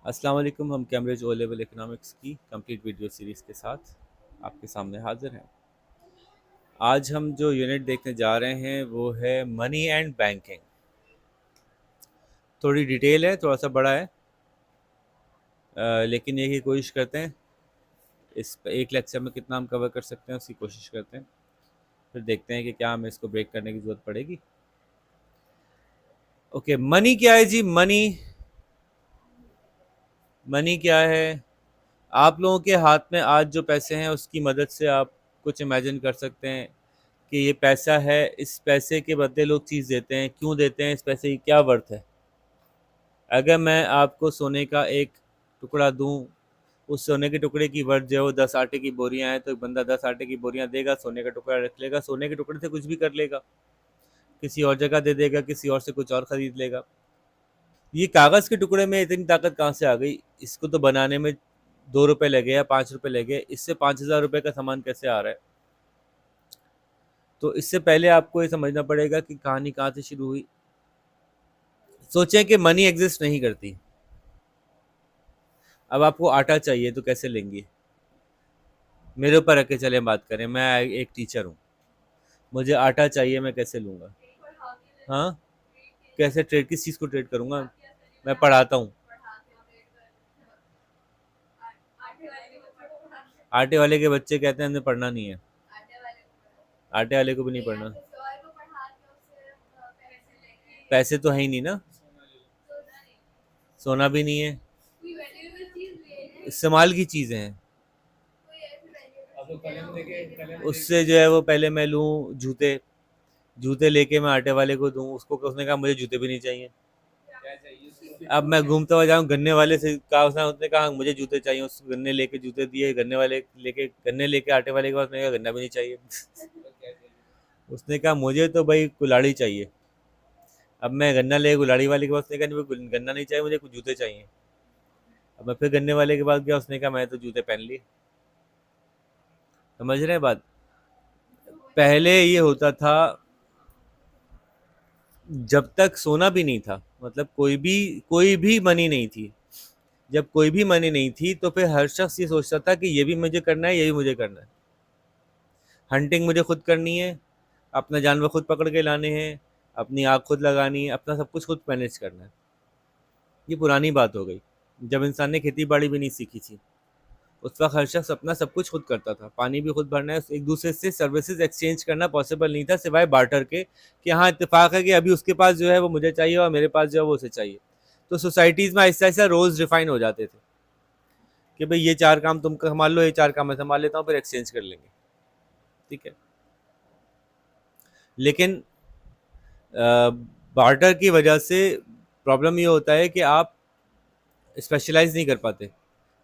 अस्सलाम वालेकुम। हम कैम्ब्रिज ओ लेवल इकोनॉमिक्स की कंप्लीट वीडियो सीरीज़ के साथ आपके सामने हाजिर हैं। आज हम जो यूनिट देखने जा रहे हैं वो है मनी एंड बैंकिंग। थोड़ी डिटेल है, थोड़ा सा बड़ा है, लेकिन ये की कोशिश करते हैं इस एक लेक्चर में कितना हम कवर कर सकते हैं उसकी कोशिश करते हैं। फिर देखते हैं कि क्या हमें इसको ब्रेक करने की ज़रूरत पड़ेगी। ओके, मनी क्या है जी? मनी मनी क्या है? आप लोगों के हाथ में आज जो पैसे हैं उसकी मदद से आप कुछ इमेजिन कर सकते हैं कि ये पैसा है, इस पैसे के बदले लोग चीज़ देते हैं। क्यों देते हैं? इस पैसे की क्या वर्थ है? अगर मैं आपको सोने का एक टुकड़ा दूं, उस सोने के टुकड़े की वर्थ जो है वो 10 आटे की बोरियां हैं, तो एक बंदा 10 आटे की बोरियां देगा, सोने का टुकड़ा रख लेगा, सोने के टुकड़े से कुछ भी कर लेगा, किसी और जगह दे देगा, किसी और से कुछ और खरीद लेगा। ये कागज़ के टुकड़े में इतनी ताकत कहाँ से आ गई? इसको तो बनाने में 2 रुपए लगे या 5 रुपए लगे, इससे 5,000 रुपये का सामान कैसे आ रहा है? तो इससे पहले आपको ये समझना पड़ेगा कि कहानी कहाँ से शुरू हुई। सोचें कि मनी एग्जिस्ट नहीं करती। अब आपको आटा चाहिए तो कैसे लेंगे? मेरे ऊपर रख के चले बात करें, मैं एक टीचर हूँ, मुझे आटा चाहिए, मैं कैसे लूँगा? हाँ, कैसे ट्रेड, किस चीज़ को ट्रेड करूँगा? मैं पढ़ाता हूँ। आटे वाले के बच्चे कहते हैं हमने पढ़ना नहीं है। आटे वाले को भी नहीं पढ़ना। पैसे तो है ही नहीं ना, सोना भी नहीं है, इस्तेमाल की चीज़ें हैं। उससे जो है वो पहले मैं लूँ जूते, जूते लेके मैं आटे वाले को दूँ, उसको उसने कहा मुझे जूते भी नहीं चाहिए। अब मैं घूमता हुआ जाऊँ गन्ने वाले से कहा, उसने कहा मुझे जूते चाहिए, उस गन्ने लेके जूते दिए, गन्ने लेके आटे वाले के पास, मैंने कहा गन्ना भी नहीं चाहिए। उसने कहा मुझे तो भाई कुल्हाड़ी चाहिए। अब मैं गन्ना ले कुल्हाड़ी वाले के पास, उसने कहा नहीं, गन्ना नहीं चाहिए, मुझे कुछ जूते चाहिए। अब मैं फिर गन्ने वाले के पास गया, उसने कहा मैं तो जूते पहन लिए। समझ रहे हैं बात? पहले ये होता था जब तक सोना भी नहीं था, मतलब कोई भी मनी नहीं थी। जब कोई भी मनी नहीं थी तो फिर हर शख्स ये सोचता था कि ये भी मुझे करना है, ये भी मुझे करना है। हंटिंग मुझे खुद करनी है, अपना जानवर खुद पकड़ के लाने हैं, अपनी आग खुद लगानी है, अपना सब कुछ खुद मैनेज करना है। ये पुरानी बात हो गई, जब इंसान ने खेती बाड़ी भी नहीं सीखी थी। उस वक्त हर शख्स अपना सब कुछ खुद करता था, पानी भी खुद भरना है, एक दूसरे से सर्विसेज एक्सचेंज करना पॉसिबल नहीं था सिवाय बार्टर के, कि हाँ इत्तेफाक है कि अभी उसके पास जो है वो मुझे चाहिए और मेरे पास जो है वो उसे चाहिए। तो सोसाइटीज़ में ऐसा ऐसा रोल्स डिफाइन हो जाते थे कि भाई ये 4 काम तुम संभाल लो, ये 4 काम मैं संभाल लेता हूँ, फिर एक्सचेंज कर लेंगे। ठीक है, लेकिन बार्टर की वजह से प्रॉब्लम ये होता है कि आप स्पेशलाइज नहीं कर पाते।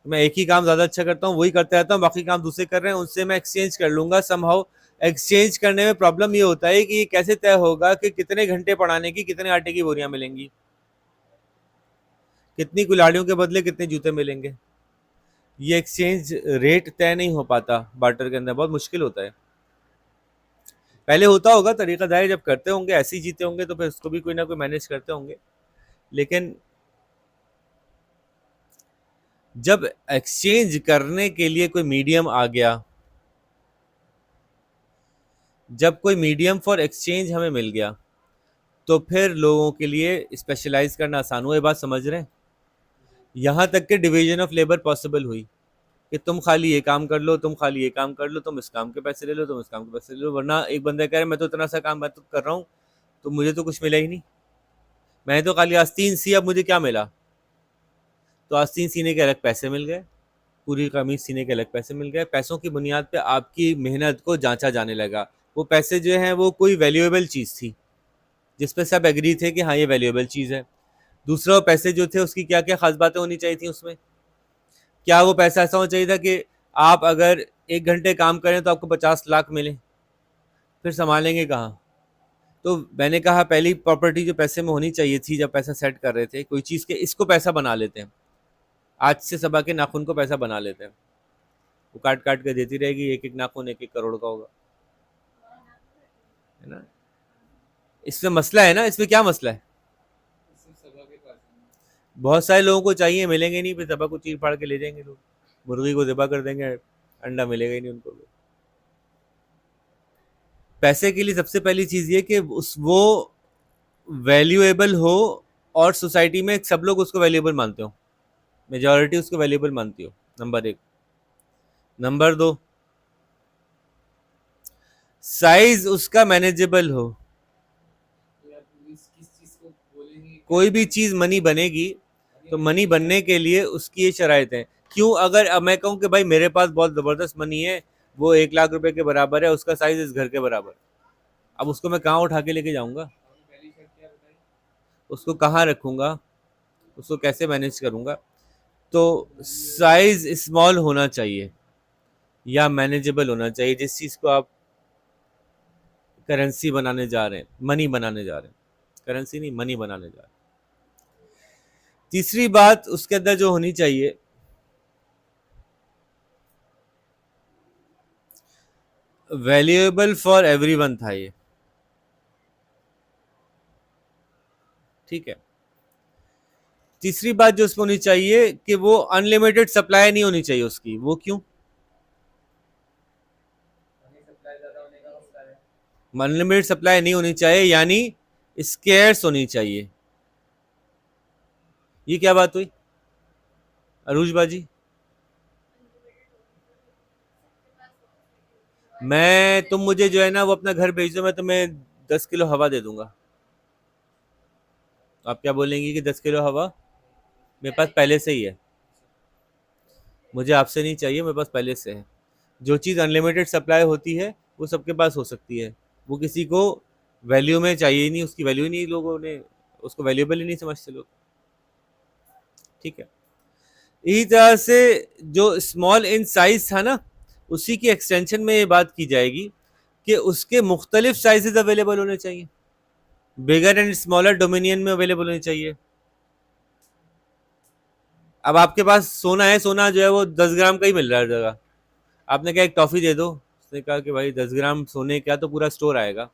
मैं एक ही काम ज़्यादा अच्छा करता हूँ, वही करता रहता हूँ, बाकी काम दूसरे कर रहे हैं, उनसे मैं एक्सचेंज कर लूँगा समहाउ। एक्सचेंज करने में प्रॉब्लम ये होता है कि ये कैसे तय होगा कि कितने घंटे पढ़ाने की कितने आटे की बोरियां मिलेंगी, कितनी कुल्हाड़ियों के बदले कितने जूते मिलेंगे। ये एक्सचेंज रेट तय नहीं हो पाता बार्टर के अंदर, बहुत मुश्किल होता है। पहले होता होगा तरीकादार, जब करते होंगे ऐसे ही जीते होंगे तो फिर उसको भी कोई ना कोई मैनेज करते होंगे। लेकिन जब एक्सचेंज करने के लिए कोई मीडियम आ गया, जब कोई मीडियम फॉर एक्सचेंज हमें मिल गया, तो फिर लोगों के लिए स्पेशलाइज करना आसान हुआ। ये बात समझ रहे हैं? यहाँ तक कि डिवीजन ऑफ लेबर पॉसिबल हुई कि तुम खाली ये काम कर लो, तुम खाली ये काम कर लो, तुम इस काम के पैसे ले लो, तुम इस काम के पैसे ले लो। वरना एक बंदा कह रहा है मैं तो इतना सा काम मैं तो कर रहा हूँ, तो मुझे तो कुछ मिला ही नहीं, मैंने तो खाली आस्तीन सी, अब मुझे क्या मिला? तो आस्तीन सीने के अलग पैसे मिल गए, पूरी कमीज सीने के अलग पैसे मिल गए। पैसों की बुनियाद पे आपकी मेहनत को जांचा जाने लगा। वो पैसे जो हैं वो कोई वैल्यूएबल चीज़ थी जिस पे सब एग्री थे कि हाँ ये वैल्यूएबल चीज़ है। दूसरा, वो पैसे जो थे उसकी क्या क्या खास बातें होनी चाहिए थी उसमें? क्या वो पैसा ऐसा होना चाहिए था कि आप अगर 1 घंटे काम करें तो आपको 50 लाख मिले? फिर संभालेंगे कहाँ? तो मैंने कहा पहली प्रॉपर्टी जो पैसे में होनी चाहिए थी, जब पैसा सेट कर रहे थे कोई चीज़ के, इसको पैसा बना लेते हैं, आज से सबा के नाखून को पैसा बना लेते हैं। वो काट काट के देती रहेगी, एक एक नाखून 1-1 करोड़ का होगा, है ना? इसमें मसला है ना, इसमें क्या मसला है? बहुत सारे लोगों को चाहिए, मिलेंगे नहीं, फिर दबा को चीर फाड़ के ले जाएंगे लोग, मुर्गी को ज़िबा कर देंगे, अंडा मिलेगा ही नहीं उनको। पैसे के लिए सबसे पहली चीज ये कि उस वो वैल्यूएबल हो, और सोसाइटी में सब लोग उसको वैल्यूएबल मानते हो, मेजॉरिटी उसको वैल्यूएबल मानती हो, नंबर एक। नंबर दो, साइज उसका मैनेजेबल हो। कोई भी चीज मनी बनेगी तो मनी बनने के लिए उसकी ये शराइत है। क्यों? अगर अब मैं कहूं कि भाई मेरे पास बहुत जबरदस्त मनी है, वो 1 लाख रुपए के बराबर है, उसका साइज इस घर के बराबर, अब उसको मैं कहाँ उठा के लेके जाऊंगा, उसको कहाँ रखूंगा, उसको कैसे मैनेज करूंगा? तो साइज स्मॉल होना चाहिए या मैनेजेबल होना चाहिए, जिस चीज को आप करेंसी बनाने जा रहे हैं, मनी बनाने जा रहे हैं, करेंसी नहीं, मनी बनाने जा रहे हैं। तीसरी बात उसके अंदर जो होनी चाहिए, वैल्यूएबल फॉर एवरीवन था ये, ठीक है। तीसरी बात जो उसमें होनी चाहिए कि वो अनलिमिटेड सप्लाई नहीं होनी चाहिए उसकी। वो क्यों? अनलिमिटेड सप्लाई नहीं होनी चाहिए, यानी स्केर्स होनी चाहिए। ये क्या बात हुई अरूज बाजी? मैं, तुम मुझे जो है ना वो अपना घर भेज दो, मैं तुम्हें 10 किलो हवा दे दूंगा। आप क्या बोलेंगी कि 10 किलो हवा मेरे पास पहले से ही है, मुझे आपसे नहीं चाहिए, मेरे पास पहले से है। जो चीज़ अनलिमिटेड सप्लाई होती है वो सबके पास हो सकती है, वो किसी को वैल्यू में चाहिए ही नहीं, उसकी वैल्यू ही नहीं, लोगों ने उसको वैल्यूएबल ही नहीं समझते लोग, ठीक है। इसी तरह से जो स्मॉल इन साइज था ना, उसी की एक्सटेंशन में ये बात की जाएगी कि उसके मुख्तलिफ साइजेस अवेलेबल होने चाहिए, बिगर एंड स्मॉलर डोमिनियन में अवेलेबल होनी चाहिए। अब आपके पास सोना है, सोना जो है वो 10 ग्राम का ही मिल रहा है हर जगह, आपने कहा एक टॉफी दे दो, उसने कहा कि भाई 10 ग्राम सोने का तो पूरा स्टोर आएगा,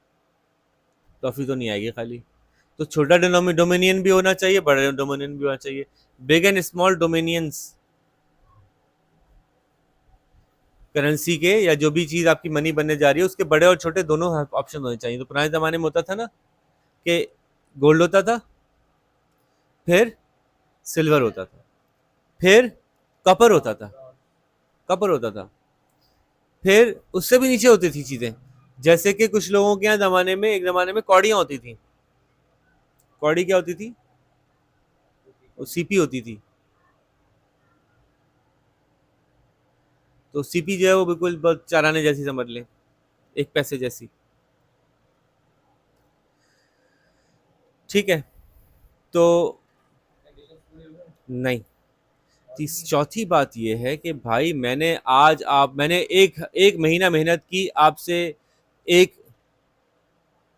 टॉफी तो नहीं आएगी खाली। तो छोटा डोमिनियन भी होना चाहिए, बड़ा डोमिनियन भी होना चाहिए, big and small dominions currency के, या जो भी चीज आपकी मनी बनने जा रही है उसके बड़े और छोटे दोनों ऑप्शन होने चाहिए। तो पुराने जमाने में होता था ना कि गोल्ड होता था, फिर सिल्वर होता था, फिर कॉपर होता था, कॉपर होता था, फिर उससे भी नीचे होती थी चीजें, जैसे कि कुछ लोगों के यहाँ जमाने में, एक जमाने में कौड़ियां होती थी। कौड़ी क्या होती थी? वो सीपी होती थी। तो सीपी जो है वो बिल्कुल बहुत चाराने जैसी समझ लें, 1 पैसे जैसी, ठीक है। तो नहीं, चौथी बात यह है कि भाई मैंने एक एक महीना मेहनत की आपसे, एक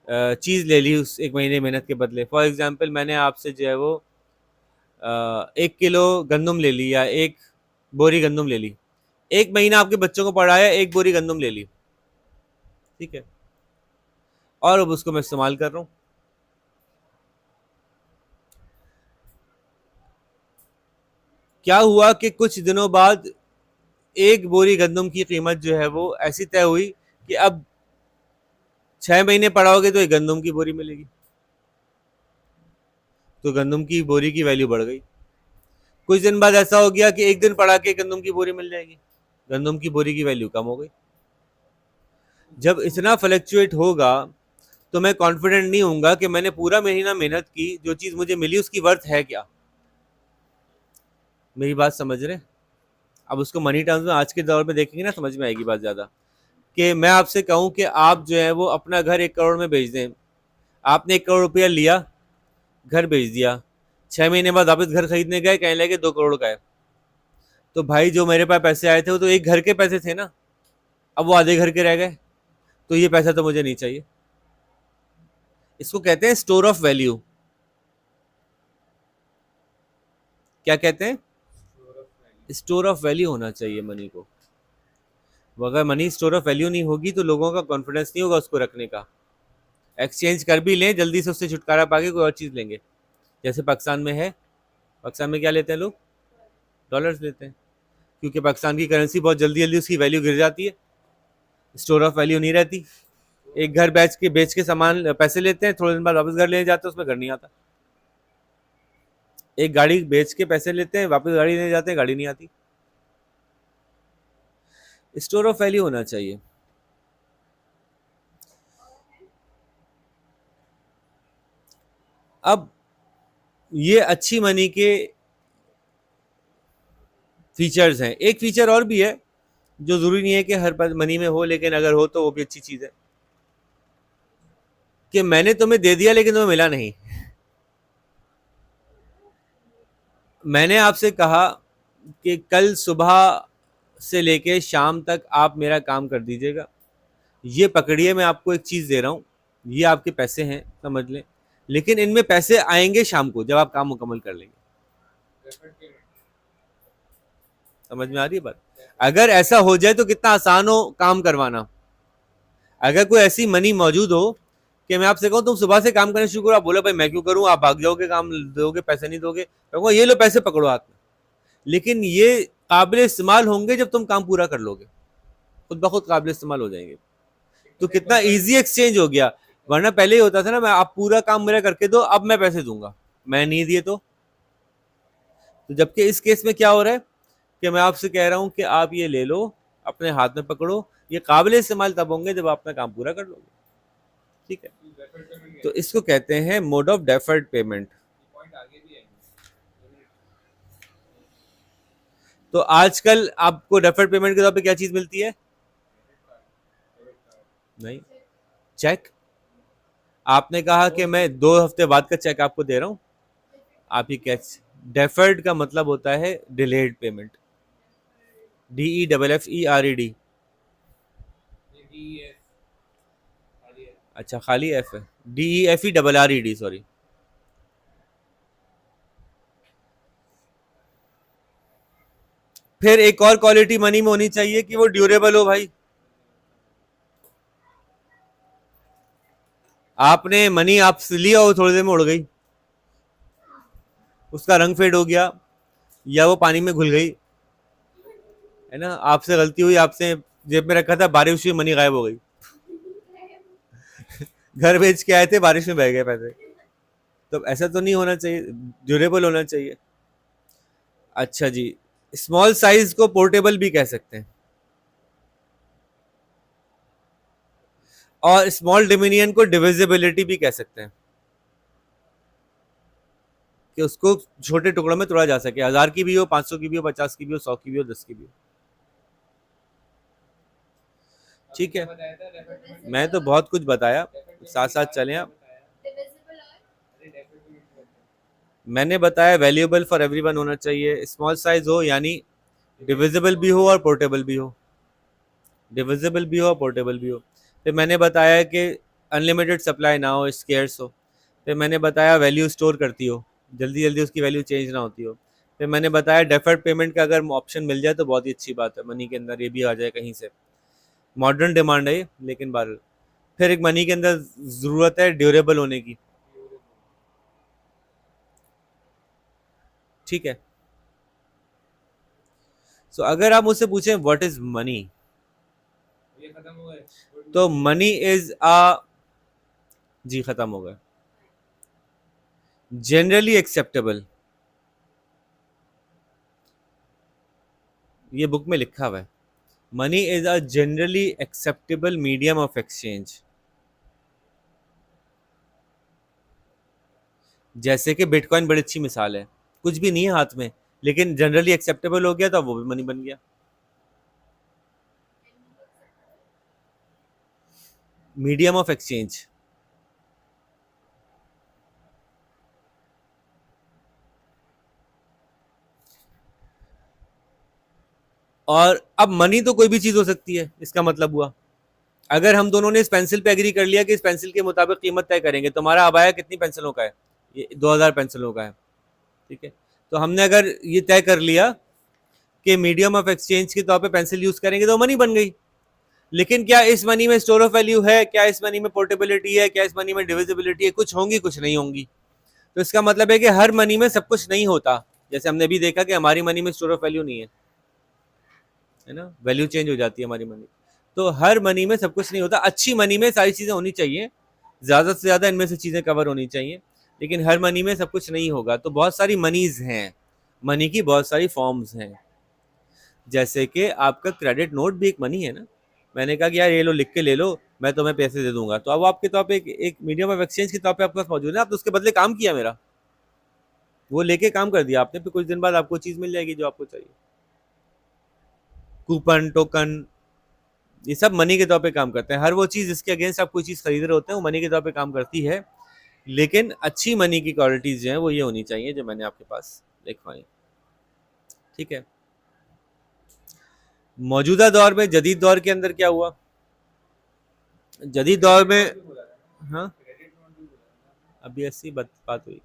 चीज ले ली उस 1 महीने मेहनत के बदले। फॉर एग्जाम्पल मैंने आपसे जो है वो 1 किलो गंदम ले ली, या एक बोरी गंदम ले ली, 1 महीना आपके बच्चों को पढ़ाया, एक बोरी गंदम ले ली, ठीक है, और अब उसको मैं इस्तेमाल कर रहा हूँ। क्या हुआ कि कुछ दिनों बाद एक बोरी गंदम की कीमत जो है वो ऐसी तय हुई कि अब 6 महीने पढ़ाओगे तो एक गंदम की बोरी मिलेगी, तो गंदम की बोरी की वैल्यू बढ़ गई। कुछ दिन बाद ऐसा हो गया कि एक दिन पढ़ा के गंदम की बोरी मिल जाएगी, गंदम की बोरी की वैल्यू कम हो गई। जब इतना फ्लक्चुएट होगा तो मैं कॉन्फिडेंट नहीं होऊंगा कि मैंने पूरा महीना मेहनत की, जो चीज मुझे मिली उसकी वर्थ है क्या। मेरी बात समझ रहे? अब उसको मनी टर्म्स में आज के दौर में देखेंगे ना, समझ में आएगी बात ज्यादा। कि मैं आपसे कहूं कि आप जो है वो अपना घर 1 करोड़ में बेच दें, आपने 1 करोड़ रुपया लिया, घर बेच दिया, 6 महीने बाद वापस घर खरीदने गए, कहने लगे 2 करोड़ का है, तो भाई जो मेरे पास पैसे आए थे वो तो एक घर के पैसे थे ना, अब वो आधे घर के रह गए, तो ये पैसा तो मुझे नहीं चाहिए। इसको कहते हैं स्टोर ऑफ वैल्यू। क्या कहते हैं? स्टोर ऑफ वैल्यू होना चाहिए मनी को। अगर मनी स्टोर ऑफ वैल्यू नहीं होगी तो लोगों का कॉन्फिडेंस नहीं होगा उसको रखने का। एक्सचेंज कर भी लें, जल्दी से उससे छुटकारा पाके कोई और चीज़ लेंगे, जैसे पाकिस्तान में है। पाकिस्तान में क्या लेते हैं लोग? डॉलर्स लेते हैं, क्योंकि पाकिस्तान की करेंसी बहुत जल्दी जल्दी उसकी वैल्यू गिर जाती है, स्टोर ऑफ वैल्यू नहीं रहती। एक घर बेच के सामान पैसे लेते हैं, थोड़े दिन बाद वापस घर ले जाते हैं, उसमें घर नहीं आता। एक गाड़ी बेच के पैसे लेते हैं, वापस गाड़ी ले जाते हैं, गाड़ी नहीं आती। स्टोर ऑफ वैल्यू होना चाहिए। अब ये अच्छी मनी के फीचर्स हैं। एक फीचर और भी है जो जरूरी नहीं है कि हर मनी में हो, लेकिन अगर हो तो वो भी अच्छी चीज है, कि मैंने तुम्हें दे दिया लेकिन तुम्हें मिला नहीं। मैंने आपसे कहा कि कल सुबह से लेके शाम तक आप मेरा काम कर दीजिएगा, ये पकड़िए, मैं आपको एक चीज दे रहा हूं, ये आपके पैसे हैं, समझ लें, लेकिन इनमें पैसे आएंगे शाम को जब आप काम मुकम्मल कर लेंगे। समझ में आ रही है बात? अगर ऐसा हो जाए तो कितना आसान हो काम करवाना। अगर कोई ऐसी मनी मौजूद हो कि मैं आपसे कहूं तुम सुबह से काम करना शुरू करो, आप बोले भाई मैं क्यों करूं, आप भाग जाओगे, काम दोगे, पैसे नहीं दोगे, कहूंगा ये लो पैसे पकड़ो हाथ में, लेकिन ये काबिल इस्तेमाल होंगे जब तुम काम पूरा कर लोगे, खुद ब खुद काबिल इस्तेमाल हो जाएंगे। तो कितना इजी एक्सचेंज हो गया। वरना पहले ही होता था ना, मैं आप पूरा काम मेरा करके दो, अब मैं पैसे दूंगा, मैं नहीं दिए तो जबकि इस केस में क्या हो रहा है कि मैं आपसे कह रहा हूं कि आप ये ले लो, अपने हाथ में पकड़ो, ये काबिल इस्तेमाल तब होंगे जब आप अपना काम पूरा कर लोगे। ठीक है, तो इसको कहते हैं मोड ऑफ डेफर्ड पेमेंट। तो आजकल आपको डेफर्ड पेमेंट के तौर पे क्या चीज मिलती है? नहीं, चेक। आपने कहा कि मैं 2 हफ्ते बाद का चेक आपको दे रहा हूं, आप ही कैश। डेफर्ड का मतलब होता है डिलेड पेमेंट, DEFFERED। अच्छा, खाली एफ है, DEFERRED, सॉरी। फिर एक और क्वालिटी मनी में होनी चाहिए कि वो ड्यूरेबल हो भाई। आपने मनी आप लिया हो, थोड़ी देर में उड़ गई, उसका रंग फेड हो गया, या वो पानी में घुल गई, है ना, आपसे गलती हुई, आपसे जेब में रखा था, बारिश हुई, मनी गायब हो गई। घर बेच के आए थे, बारिश में बह गए पैसे। तो ऐसा तो नहीं होना चाहिए, ड्यूरेबल होना चाहिए। अच्छा जी, स्मॉल साइज को पोर्टेबल भी कह सकते हैं, और स्मॉल डिमिनियन को डिविजिबिलिटी भी कह सकते हैं, कि उसको छोटे टुकड़ों में तोड़ा जा सके, 1000 की भी हो, 500 की भी हो, 50 की भी हो, 100 की भी हो, 10 की भी हो। ठीक है, मैं तो बहुत कुछ बताया, साथ साथ चलें आप। मैंने बताया वैल्यूएबल फॉर एवरीवन होना चाहिए, स्मॉल साइज हो, यानी डिविजिबल भी हो और पोर्टेबल भी हो, डिविजिबल भी हो और पोर्टेबल भी हो। फिर मैंने बताया कि अनलिमिटेड सप्लाई ना हो, स्केर्स हो। फिर मैंने बताया वैल्यू स्टोर करती हो, जल्दी जल्दी उसकी वैल्यू चेंज ना होती हो। फिर मैंने बताया डेफर्ड पेमेंट का अगर ऑप्शन मिल जाए तो बहुत ही अच्छी बात है, मनी के अंदर ये भी आ जाए कहीं से, मॉडर्न डिमांड है ये, लेकिन बार फिर एक मनी के अंदर ज़रूरत है ड्यूरेबल होने की। ठीक है, सो अगर आप मुझसे पूछें व्हाट इज मनी, तो मनी इज अ, जी खत्म हो गया, जनरली एक्सेप्टेबल, ये बुक में लिखा हुआ है, money is a generally acceptable medium of exchange. जैसे कि बिटकॉइन बड़ी अच्छी मिसाल है, कुछ भी नहीं है हाथ में, लेकिन जनरली एक्सेप्टेबल हो गया तो वो भी मनी बन गया। Medium of exchange. और अब मनी तो कोई भी चीज हो सकती है, इसका मतलब हुआ अगर हम दोनों ने इस पेंसिल पे एग्री कर लिया कि इस पेंसिल के मुताबिक कीमत तय करेंगे, तुम्हारा अबाया कितनी पेंसिलों का है? ये 2000 पेंसिलों का है। ठीक है, तो हमने अगर ये तय कर लिया कि मीडियम ऑफ एक्सचेंज के तौर पे पेंसिल यूज करेंगे तो मनी बन गई। लेकिन क्या इस मनी में स्टोर ऑफ वैल्यू है? क्या इस मनी में पोर्टेबिलिटी है? क्या इस मनी में डिविजिबिलिटी है? कुछ होंगी, कुछ नहीं होंगी। तो इसका मतलब है कि हर मनी में सब कुछ नहीं होता। जैसे हमने भी देखा कि हमारी मनी में स्टोर ऑफ वैल्यू नहीं है ना, वैल्यू चेंज हो जाती है हमारी मनी। तो हर मनी में सब कुछ नहीं होता, अच्छी मनी में सारी चीजें होनी चाहिए, ज्यादा से ज्यादा इनमें से चीजें कवर होनी चाहिए, लेकिन हर मनी में सब कुछ नहीं होगा। तो बहुत सारी मनीज हैं, मनी की बहुत सारी फॉर्म्स हैं। जैसे कि आपका क्रेडिट नोट भी एक मनी है ना। मैंने कहा कि यार ये लो लिख के ले लो, मैं तुम्हें पैसे दे दूंगा, तो अब आपके तौर पे एक मीडियम ऑफ एक्सचेंज के तौर पे आपके पास मौजूद है, आपने उसके बदले काम किया मेरा, वो लेके काम कर दिया आपने, फिर कुछ दिन बाद आपको चीज मिल जाएगी जो आपको चाहिए। कूपन, टोकन, ये सब मनी के तौर पे काम करते हैं। हर वो चीज जिसके अगेंस्ट आप कोई चीज खरीद रहे होते हैं वो मनी के तौर पे काम करती है, लेकिन अच्छी मनी की क्वालिटीज जो है वो ये होनी चाहिए जो मैंने आपके पास लिखवाई। ठीक है, मौजूदा दौर में, जदीद दौर के अंदर क्या हुआ, जदीद दौर में, हाँ अभी ऐसी बात हुई,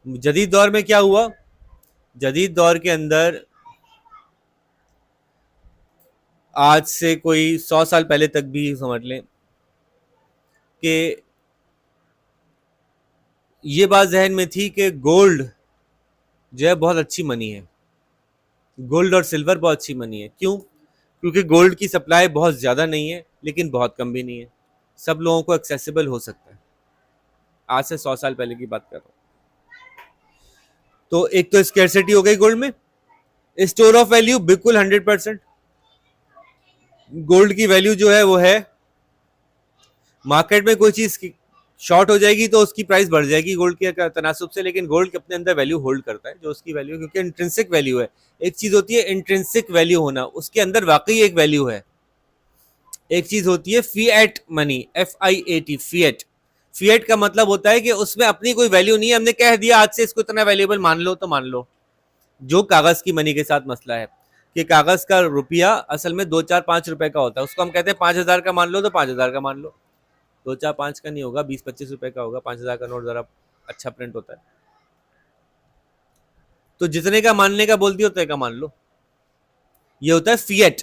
जदीद दौर में क्या हुआ, जदीद दौर के अंदर आज से कोई 100 साल पहले तक भी समझ लें कि ये बात जहन में थी कि गोल्ड जो है बहुत अच्छी मनी है, गोल्ड और सिल्वर बहुत अच्छी मनी है। क्यों? क्योंकि गोल्ड की सप्लाई बहुत ज़्यादा नहीं है लेकिन बहुत कम भी नहीं है, सब लोगों को एक्सेसिबल हो सकता है। आज से 100 साल पहले की बात कर रहा हूँ। तो एक तो स्कैर्सिटी हो गई गोल्ड में, स्टोर ऑफ वैल्यू बिल्कुल 100%। गोल्ड की वैल्यू जो है वो है, मार्केट में कोई चीज शॉर्ट हो जाएगी तो उसकी प्राइस बढ़ जाएगी गोल्ड के तनासुब से, लेकिन गोल्ड अपने अंदर वैल्यू होल्ड करता है, जो उसकी वैल्यू, क्योंकि इंट्रिंसिक वैल्यू है। एक चीज होती है इंट्रिंसिक वैल्यू होना, उसके अंदर वाकई एक वैल्यू है। एक चीज होती है fiat money, FIAT, fiat. Fiat का मतलब होता है कि उसमें अपनी कोई वैल्यू नहीं है, हमने कह दिया आज से इसको इतना वैल्यूएबल मान लो तो मान लो। जो कागज की मनी के साथ मसला है कि कागज का रुपया असल में 2, 4, 5 रुपए का होता है, उसको हम कहते हैं 5,000 का मान लो तो 5,000 का मान लो, 2, 4, 5 का नहीं होगा, 20, 25 रुपए का होगा। 5,000 का नोट जरा अच्छा प्रिंट होता है, तो जितने का मानने का बोलती है उतने का मान लो, ये होता है फिएट।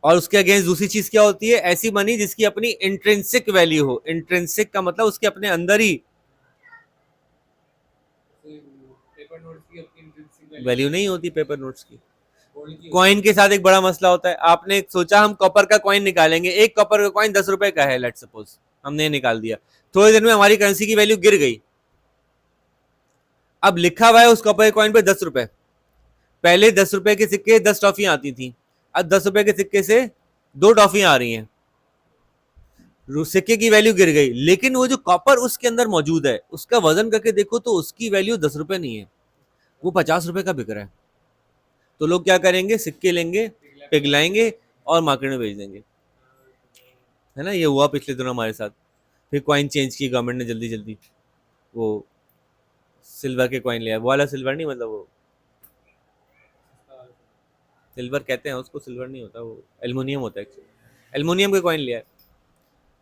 और उसके अगेंस्ट दूसरी चीज क्या होती है, ऐसी मनी जिसकी अपनी इंट्रिंसिक वैल्यू हो। इंट्रिंसिक का मतलब उसके अपने अंदर ही वैल्यू नहीं होती पेपर नोट्स की। कॉइन के साथ एक बड़ा मसला होता है, आपने सोचा हम कॉपर का कॉइन निकालेंगे, एक कॉपर का कॉइन 10 रुपए का है, लेट सपोज हमने निकाल दिया, थोड़ी देर में हमारी करेंसी की वैल्यू गिर गई। अब लिखा हुआ है उस कॉपर के कॉइन पे 10 रुपए, पहले 10 रुपए के सिक्के 10 टॉफियां आती थी, अब 10 रुपए के सिक्के से 2 टॉफियां आ रही हैं, सिक्के की वैल्यू गिर गई। लेकिन वो जो कॉपर उसके अंदर मौजूद है उसका वजन करके देखो तो उसकी वैल्यू 10 रुपए नहीं है, वो 50 रुपए का बिक रहा है। तो लोग क्या करेंगे, सिक्के लेंगे, पिघलाएंगे और मार्केट में बेच देंगे, है ना। ये हुआ पिछले दिनों हमारे साथ। फिर कॉइन चेंज की गवर्नमेंट ने जल्दी जल्दी, वो सिल्वर के कॉइन लिया, वो वाला सिल्वर नहीं, मतलब वो सिल्वर कहते हैं उसको, सिल्वर नहीं होता वो, एल्युमिनियम होता है एक्चुअली, एल्युमिनियम के कॉइन लिया है।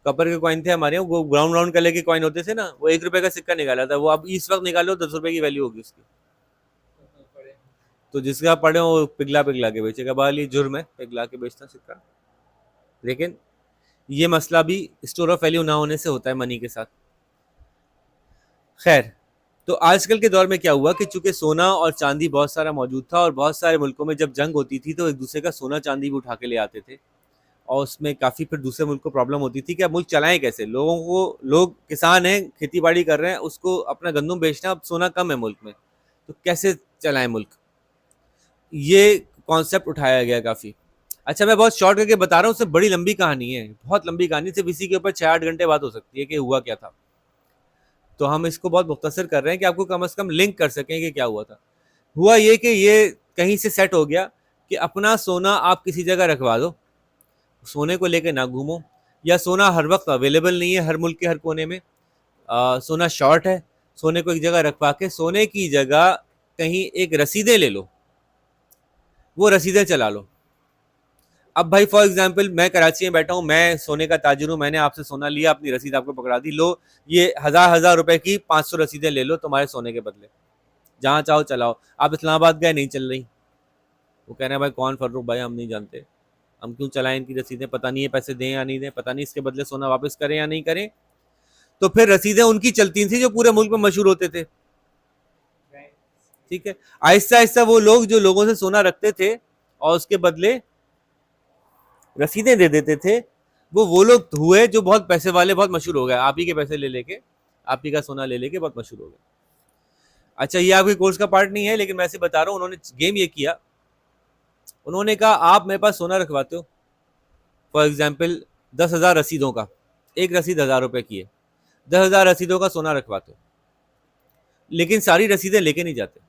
कॉपर के कॉइन थे हमारे यहाँ, वो ब्राउन ब्राउन कलर के कॉइन होते थे ना, वो 1 रुपए का सिक्का निकाला था, वो अब इस वक्त निकालो 10 रुपए की वैल्यू होगी उसकी। तो जिसका पढ़े वो पिघला पिघला के बेचेगा, बहरहाल ये जुर्म है पिघला के बेचना सिक्का, लेकिन ये मसला भी स्टोर ऑफ वैल्यू ना होने से होता है मनी के साथ। खैर, तो आजकल के दौर में क्या हुआ कि चूंकि सोना और चांदी बहुत सारा मौजूद था और बहुत सारे मुल्कों में जब जंग होती थी तो एक दूसरे का सोना चांदी भी उठा के ले आते थे, और उसमें काफ़ी फिर दूसरे मुल्क को प्रॉब्लम होती थी कि अब मुल्क चलाएं कैसे, लोगों को, लोग किसान हैं, खेती बाड़ी कर रहे हैं, उसको अपना गंदम बेचना, अब सोना कम है मुल्क में, तो कैसे चलाएं मुल्क, ये कॉन्सेप्ट उठाया गया काफ़ी। अच्छा, मैं बहुत शॉर्ट करके बता रहा हूँ, उससे बड़ी लंबी कहानी है, बहुत लंबी कहानी, सिर्फ इसी के ऊपर 6-8 घंटे बात हो सकती है कि हुआ क्या था। तो हम इसको बहुत मुख्तसर कर रहे हैं कि आपको कम से कम लिंक कर सकें कि क्या हुआ था। हुआ ये कि ये कहीं से सेट हो गया कि अपना सोना आप किसी जगह रखवा दो, सोने को लेकर ना घूमो, या सोना हर वक्त अवेलेबल नहीं है हर मुल्क के हर कोने में, सोना शॉर्ट है, सोने को एक जगह रखवा के सोने की जगह कहीं एक रसीदें ले लो, वो रसीदें चला लो। अब भाई फॉर एग्जांपल मैं कराची में बैठा हूँ, मैं सोने का ताजिर हूँ, मैंने आपसे सोना लिया, अपनी रसीद आपको पकड़ा दी, लो ये 1,000 रुपए की 500 रसीदें ले लो तुम्हारे सोने के बदले, जहाँ चाहो चलाओ। आप इस्लामाबाद गए, नहीं चल रही, वो कह रहे हैं भाई कौन फर्रुख भाई, हम नहीं जानते, हम क्यों चलाएं इनकी रसीदें, पता नहीं है पैसे दें या नहीं दें, पता नहीं इसके बदले सोना वापस करें या नहीं करें। तो फिर रसीदें उनकी चलती थी जो पूरे मुल्क में मशहूर होते थे, ठीक है, आहिस्ता आहिस्ता वो लोग जो लोगों से सोना रखते थे और उसके बदले रसीदें दे देते थे, वो लोग हुए जो बहुत पैसे वाले, बहुत मशहूर हो गए, आप ही के पैसे ले लेके, आप ही का सोना ले लेके बहुत मशहूर हो गए। अच्छा, ये आपके कोर्स का पार्ट नहीं है, लेकिन मैं ऐसे बता रहा हूँ, उन्होंने गेम ये किया, उन्होंने कहा आप मेरे पास सोना रखवाते हो, फॉर एग्जाम्पल 10,000 रसीदों का, एक रसीद 1,000 रुपए की है, 10,000 रसीदों का सोना रखवाते हो, लेकिन सारी रसीदें लेके नहीं जाते,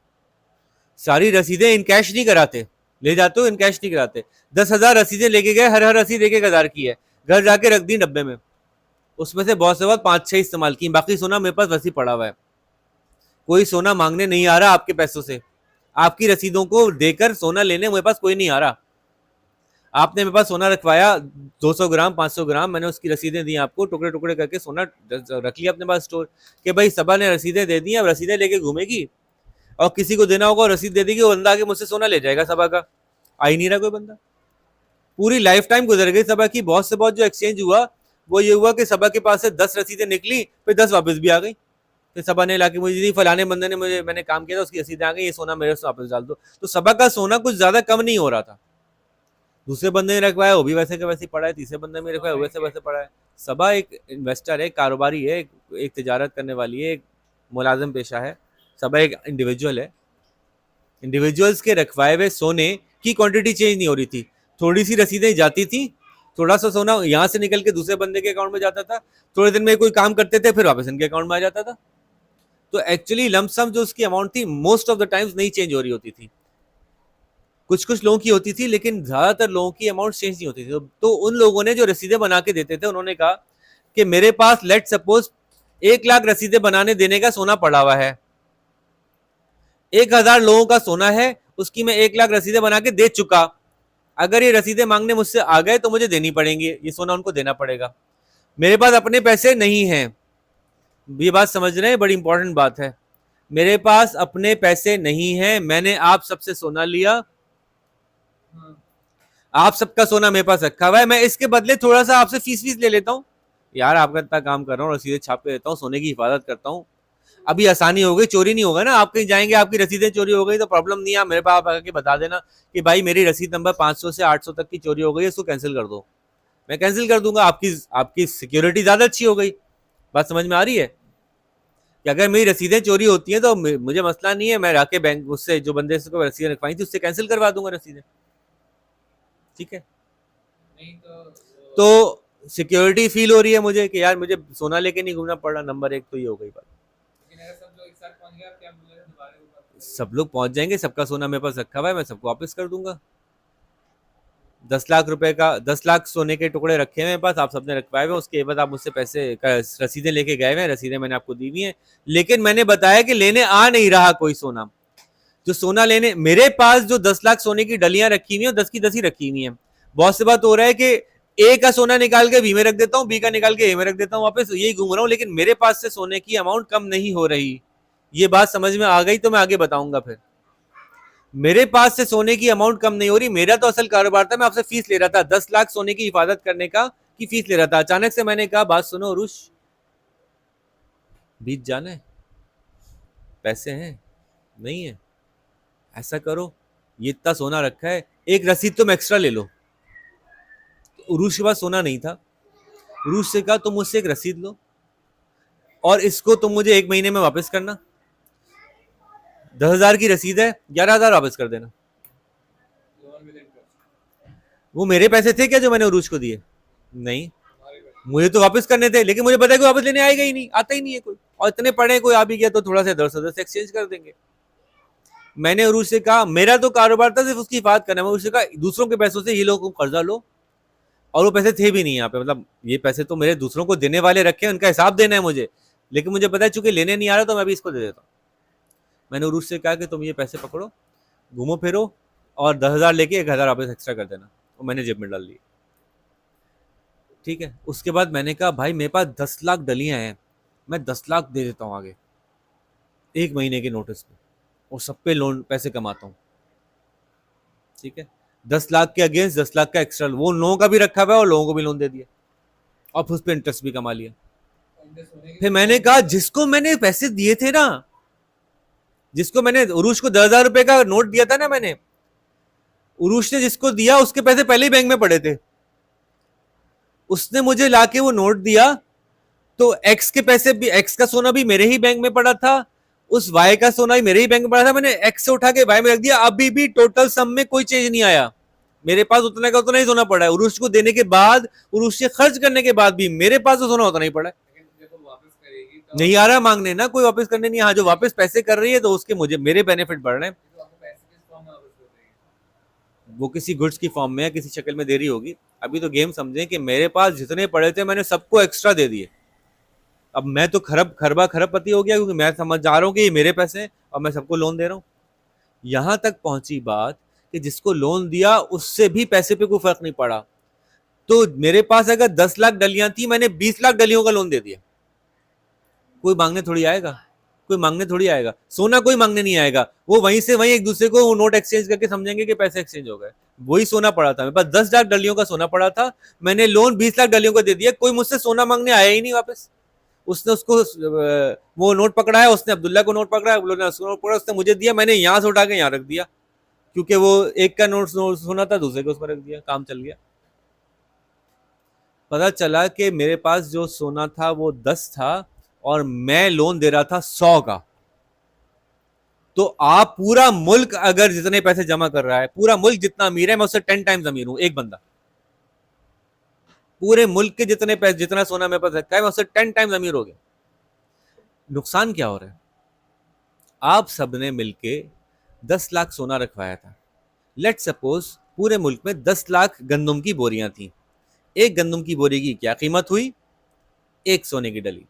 सारी रसीदें इन कैश नहीं कराते, ले जाते हो इन कैश नहीं कराते, 10,000 रसीदें लेके गए, हर हर रसीद 1,000 की है, घर जाके रख दी डब्बे में, उसमें से बहुत से बात 5-6 इस्तेमाल की, बाकी सोना मेरे पास वैसे पड़ा हुआ है, कोई सोना मांगने नहीं आ रहा आपके पैसों से, आपकी रसीदों को देकर सोना लेने मेरे पास कोई नहीं आ रहा, आपने मेरे पास सोना रखवाया 200 ग्राम 500 ग्राम, मैंने उसकी रसीदें दी आपको, टुकड़े टुकड़े करके सोना रख लिया अपने पास स्टोर, कि भाई सबा ने रसीदें दे दी, अब रसीदें लेके घूमेगी, और किसी को देना होगा रसीद दे देगी, वो बंदा आके मुझसे सोना ले जाएगा सबा का, आ ही नहीं रहा कोई बंदा, पूरी लाइफ टाइम गुजर गई सबा की, बहुत से बहुत जो एक्सचेंज हुआ वो ये हुआ कि सबा के पास से 10 रसीदें निकली, फिर 10 वापस भी आ गई, फिर सबा ने लाके मुझे दी, फलाने बंदे ने मुझे, मैंने काम किया था उसकी रसीदें आ गई, ये सोना मेरे से वापस डाल दो, तो सबा का सोना कुछ ज्यादा कम नहीं हो रहा था, दूसरे बंदे ने रखवाया वो भी वैसे का वैसे पड़ा है, तीसरे बंदे ने रखवाया वैसे वैसे पड़ा है, सबा एक इन्वेस्टर है, कारोबारी है, एक तिजारत करने वाली है, एक मुलाजिम पेशा है, सबा एक इंडिविजुअल है, इंडिविजुअल्स के रखवाए हुए सोने की क्वांटिटी चेंज नहीं हो रही थी, थोड़ी सी रसीदें जाती थी, थोड़ा सा सोना यहाँ से निकल के दूसरे बंदे के अकाउंट में जाता था, थोड़े दिन में कोई काम करते थे फिर वापस इनके अकाउंट में आ जाता था, तो एक्चुअली लमसम जो उसकी अमाउंट थी मोस्ट ऑफ द टाइम्स नहीं चेंज हो रही होती थी, कुछ कुछ लोगों की होती थी, लेकिन ज्यादातर लोगों की अमाउंट चेंज नहीं होती थी, तो उन लोगों ने जो रसीदें बना के देते थे उन्होंने कहा कि मेरे पास लेट सपोज 1,00,000 रसीदें बनाने देने का सोना पड़ा हुआ है, 1,000 लोगों का सोना है, उसकी मैं 1,00,000 रसीदें बना के दे चुका, अगर ये रसीदें मांगने मुझसे आ गए तो मुझे देनी पड़ेंगी, ये सोना उनको देना पड़ेगा, मेरे पास अपने पैसे नहीं हैं, ये बात समझ रहे हैं, बड़ी इंपॉर्टेंट बात है, मेरे पास अपने पैसे नहीं हैं, मैंने आप सबसे सोना लिया, आप सबका सोना मेरे पास रखा हुआ है, मैं इसके बदले थोड़ा सा आपसे फीस ले लेता हूँ, यार आपका इतना काम कर रहा हूँ, रसीदें छाप के देता हूँ, सोने की हिफाजत करता हूँ, अभी आसानी हो गई, चोरी नहीं होगा ना, आप कहीं जाएंगे आपकी रसीदें चोरी हो गई तो प्रॉब्लम नहीं है, आप मेरे पास आप आके बता देना कि भाई मेरी रसीद नंबर 500 से 800 तक की चोरी हो गई है, इसको कैंसिल कर दो, मैं कैंसिल कर दूंगा, आपकी आपकी सिक्योरिटी ज्यादा अच्छी हो गई, बात समझ में आ रही है कि अगर मेरी रसीदें चोरी होती हैं तो मुझे मसला नहीं है, मैं जाके बैंक उससे जो बंदे से रसीदें रखवाई थी उससे कैंसिल करवा दूंगा रसीदें, ठीक है, नहीं तो सिक्योरिटी फील हो रही है मुझे कि यार मुझे सोना लेके नहीं घूमना पड़ रहा, नंबर एक तो ये हो गई बात, लेकिन अगर सब लोग एक साथ पहुंच गए, आप क्या बोल रहे हैं, दोबारा वो बात करेंगे? सब लोग पहुंच जाएंगे, सबका सोना मेरे पास रखा हुआ है, मैं सबको वापस कर दूंगा, 10 लाख रुपए का 10 लाख सोने के टुकड़े रखे हुए हैं पास, आप सबने रखवाए हुए, उसके बाद आप मुझसे पैसे रसीदें लेके गए हुए हैं, रसीदें मैंने आपको दी हुई हैं, लेकिन मैंने बताया कि लेने आ नहीं रहा कोई सोना, जो सोना लेने मेरे पास जो 10 लाख सोने की डलियां रखी हुई है 10 की 10 ही रखी हुई है, बहुत से बात हो रहा है कि ए का सोना निकाल के बी में रख देता हूँ, बी का निकाल के ए में रख देता हूँ, वापस यही घूम रहा हूँ, लेकिन मेरे पास से सोने की अमाउंट कम नहीं हो रही, ये बात समझ में आ गई तो मैं आगे बताऊंगा फिर, मेरे पास से सोने की अमाउंट कम नहीं हो रही, मेरा तो असल कारोबार था, मैं आपसे फीस ले रहा था, 10 लाख सोने की हिफाजत करने का की फीस ले रहा था, अचानक से मैंने कहा बात सुनो रुश, बीत जाना है, पैसे हैं नहीं है, ऐसा करो, ये इतना सोना रखा है, एक रसीद तुम एक्स्ट्रा ले लो, उरूस के पास सोना नहीं था, उरूस से कहा तुम मुझसे एक रसीद लो और इसको तुम मुझे 1 महीने में वापस करना, 10,000 की रसीद है, 11,000 वापस कर देना, लोन विद इंटरेस्ट, वो मेरे पैसे थे क्या जो मैंने उरूस को दिए, नहीं, हमारे पैसे। मुझे तो वापस करने थे, लेकिन मुझे पता है कि वापस लेने आएगा ही नहीं, आता ही नहीं है कोई, और इतने पड़े कोई आ भी गया तो थोड़ा सा 10 एक्सचेंज कर देंगे, मैंने उरूस से कहा मेरा तो कारोबार था सिर्फ उसकी हिफाजत करना, मैं उससे कहा दूसरों के पैसों से ये लोग कर्जा लो, और वो पैसे थे भी नहीं यहाँ पे, मतलब ये पैसे तो मेरे दूसरों को देने वाले रखे हैं, उनका हिसाब देना है मुझे, लेकिन मुझे पता है चूंकि लेने नहीं आ रहा तो मैं भी इसको दे देता हूँ, मैंने उरूस से कहा कि तुम ये पैसे पकड़ो, घूमो फिरो और 10,000 लेके 1,000 वापस एक्स्ट्रा कर देना, वो मैंने जेब में डाल ली, ठीक है, उसके बाद मैंने कहा भाई मेरे पास 10 लाख डलियां हैं, मैं 10 लाख दे देता हूँ आगे 1 महीने के नोटिस पे, और सब पे लोन पैसे कमाता हूँ, ठीक है, 10 लाख के अगेंस्ट 10 लाख का एक्स्ट्रा, वो लोगों का भी रखा हुआ है और लोगों को भी लोन दे दिया और फिर उस पर इंटरेस्ट भी कमा लिया, और इंटरेस्ट होने की फिर मैंने कहा जिसको मैंने पैसे दिए थे ना जिसको मैंने उरुष को 10,000 रुपए का नोट दिया था ना मैंने, उरुष ने जिसको दिया उसके पैसे पहले ही बैंक में पड़े थे, उसने मुझे लाके वो नोट दिया, तो एक्स के पैसे भी, एक्स का सोना भी मेरे ही बैंक में पड़ा था, उस वाई का सोना भी मेरे ही बैंक में पड़ा था, मैंने एक्स से उठा के वाई में रख दिया, अभी भी टोटल सम में कोई चेंज नहीं आया, मेरे पास उतना का उतना ही सोना पड़ा है, उरुष को देने के बाद, उरुष से खर्च करने के बाद भी मेरे पास तो सोना उतना ही पड़ा है। लेकिन जब वो वापस करेगी तो नहीं आ रहा मांगने ना, कोई वापस करने नहीं, हाँ जो वापस पैसे कर रही है तो उसके मुझे मेरे बेनिफिट बढ़ रहे हैं, तो आपको पैसे किस फॉर्म में वापस कर देगी? वो किसी गुड्स की फॉर्म में या किसी शक्ल में दे रही होगी। अभी तो गेम समझें कि मेरे पास जितने पड़े थे मैंने सबको एक्स्ट्रा दे दिए, अब मैं तो खरबा खरबपति हो गया, क्योंकि मैं समझ जा रहा हूँ कि ये मेरे पैसे हैं और मैं सबको लोन दे रहा हूँ। यहां तक पहुंची बात कि जिसको लोन दिया उससे भी पैसे पे कोई फर्क नहीं पड़ा, तो मेरे पास अगर 10 लाख डलियां थी, मैंने 20 लाख डलियों का लोन दे दिया, कोई मांगने थोड़ी आएगा, कोई मांगने थोड़ी आएगा, सोना कोई मांगने नहीं आएगा, वो वहीं से वहीं एक दूसरे को नोट एक्सचेंज करके समझेंगे कि पैसे एक्सचेंज हो गए। वही सोना पड़ा था मेरे पास, 10 लाख डलियों का सोना पड़ा था, मैंने लोन 20 लाख डलियों का दे दिया, कोई मुझसे सोना मांगने आया ही नहीं वापस। उसने उसको वो नोट पकड़ा है, उसने अब्दुल्ला को नोट पकड़ा है, अब्दुल्ला ने उसको नोट पकड़ा, उसने मुझे दिया, मैंने यहां से उठा के यहां रख दिया, क्योंकि वो एक का नोट सोना था, दूसरे को उसमें रख दिया, काम चल गया। पता चला कि मेरे पास जो सोना था वो 10 था और मैं लोन दे रहा था 100 का। तो आप पूरा मुल्क अगर जितने पैसे जमा कर रहा है, पूरा मुल्क जितना अमीर है, मैं उससे 10 टाइम्स अमीर हूं, एक बंदा पूरे मुल्क के जितने पैसे, जितना सोना मेरे पास रखा है, मैं उससे 10 टाइम्स अमीर हो गया। नुकसान क्या हो रहा है? आप सबने मिलके 10 लाख सोना रखवाया था, लेट सपोज पूरे मुल्क में 10 लाख गंदम की बोरियां थी, एक गंदम की बोरी की क्या कीमत हुई? एक सोने की डली।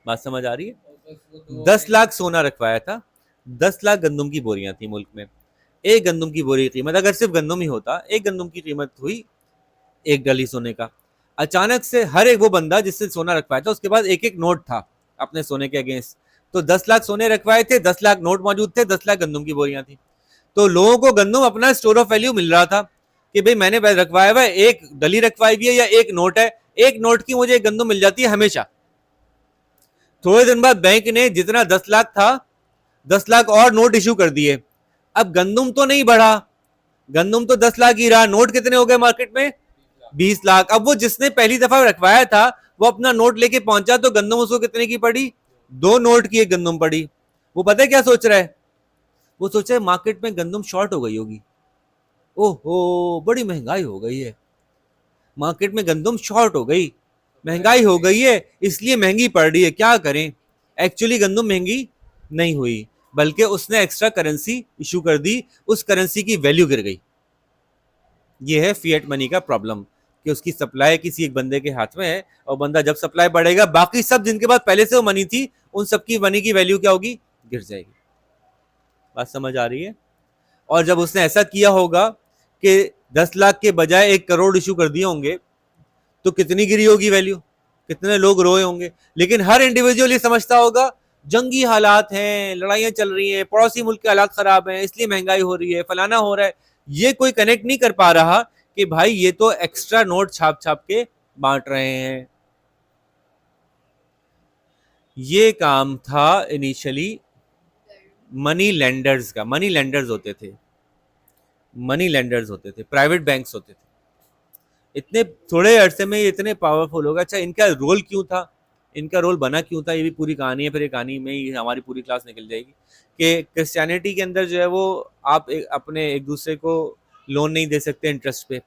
बात समझ आ रही है? और बस वो दो 10 एक लाख सोना रखवाया था, 10 लाख गंदम की बोरियां थी मुल्क में, एक गंदम की बोरी की कीमत, अगर सिर्फ गंदम ही होता, एक गंदम की कीमत हुई एक डली सोने का। अचानक से हर एक वो बंदा जिससे सोना रखवाया था उसके पास एक एक नोट था अपने सोने के अगेंस्ट, तो 10 लाख सोने रखवाए थे, 10 लाख नोट मौजूद थे, 10 लाख गंदम की बोरियां थी, तो लोगों को गंदम अपना स्टोर ऑफ वैल्यू मिल रहा था कि भाई मैंने रखवाया हुआ है, एक डली रखवाई हुई है या एक नोट है, एक नोट की मुझे एक गंदम मिल जाती है हमेशा। थोड़े दिन बाद बैंक ने जितना 10 लाख था, 10 लाख और नोट इशू कर दिए, अब गंदम तो नहीं बढ़ा, गंदम तो 10 लाख ही रहा, नोट कितने हो गए मार्केट में? 20 लाख। अब वो जिसने पहली दफा रखवाया था वो अपना नोट लेके पहुंचा, तो गंदम उसको कितने की पड़ी? 2 नोट की एक गंदम पड़ी। वो पता है क्या सोच रहा है? वो सोच रहा है मार्केट में गंदम शॉर्ट हो गई होगी, ओहो बड़ी महंगाई हो गई है, मार्केट में गंदम शॉर्ट हो गई, महंगाई हो गई है इसलिए महंगी पड़ रही है, क्या करें? एक्चुअली गंदम महंगी नहीं हुई, बल्कि उसने एक्स्ट्रा करेंसी इशू कर दी, उस करेंसी की वैल्यू गिर गई। ये है फिएट मनी का प्रॉब्लम, कि उसकी सप्लाई किसी एक बंदे के हाथ में है, और बंदा जब सप्लाई बढ़ेगा, बाकी सब जिनके पास पहले से वो मनी थी, उन सबकी मनी की वैल्यू क्या होगी? गिर जाएगी। बात समझ आ रही है? और जब उसने ऐसा किया होगा कि 10 लाख के बजाय 1 करोड़ इशू कर दिए होंगे, तो कितनी गिरी होगी वैल्यू, कितने लोग रोए होंगे। लेकिन हर इंडिविजुअल ये समझता होगा जंगी हालात हैं, लड़ाइयां चल रही हैं, पड़ोसी मुल्क के हालात खराब हैं, इसलिए महंगाई हो रही है, फलाना हो रहा है। ये कोई कनेक्ट नहीं कर पा रहा कि भाई ये तो एक्स्ट्रा नोट छाप छाप के बांट रहे हैं। ये काम था इनिशियली मनी लेंडर्स का, मनी लेंडर्स होते थे, मनी लेंडर्स होते थे, प्राइवेट बैंक्स होते थे। इतने थोड़े अरसे में ये इतने पावरफुल हो गए। अच्छा, इनका रोल क्यों था, इनका रोल बना क्यों था, ये भी पूरी कहानी है, फिर ये कहानी में ही हमारी पूरी क्लास निकल जाएगी कि क्रिश्चियनिटी के अंदर जो है वो आप अपने एक दूसरे को लोन नहीं दे सकते इंटरेस्ट पे।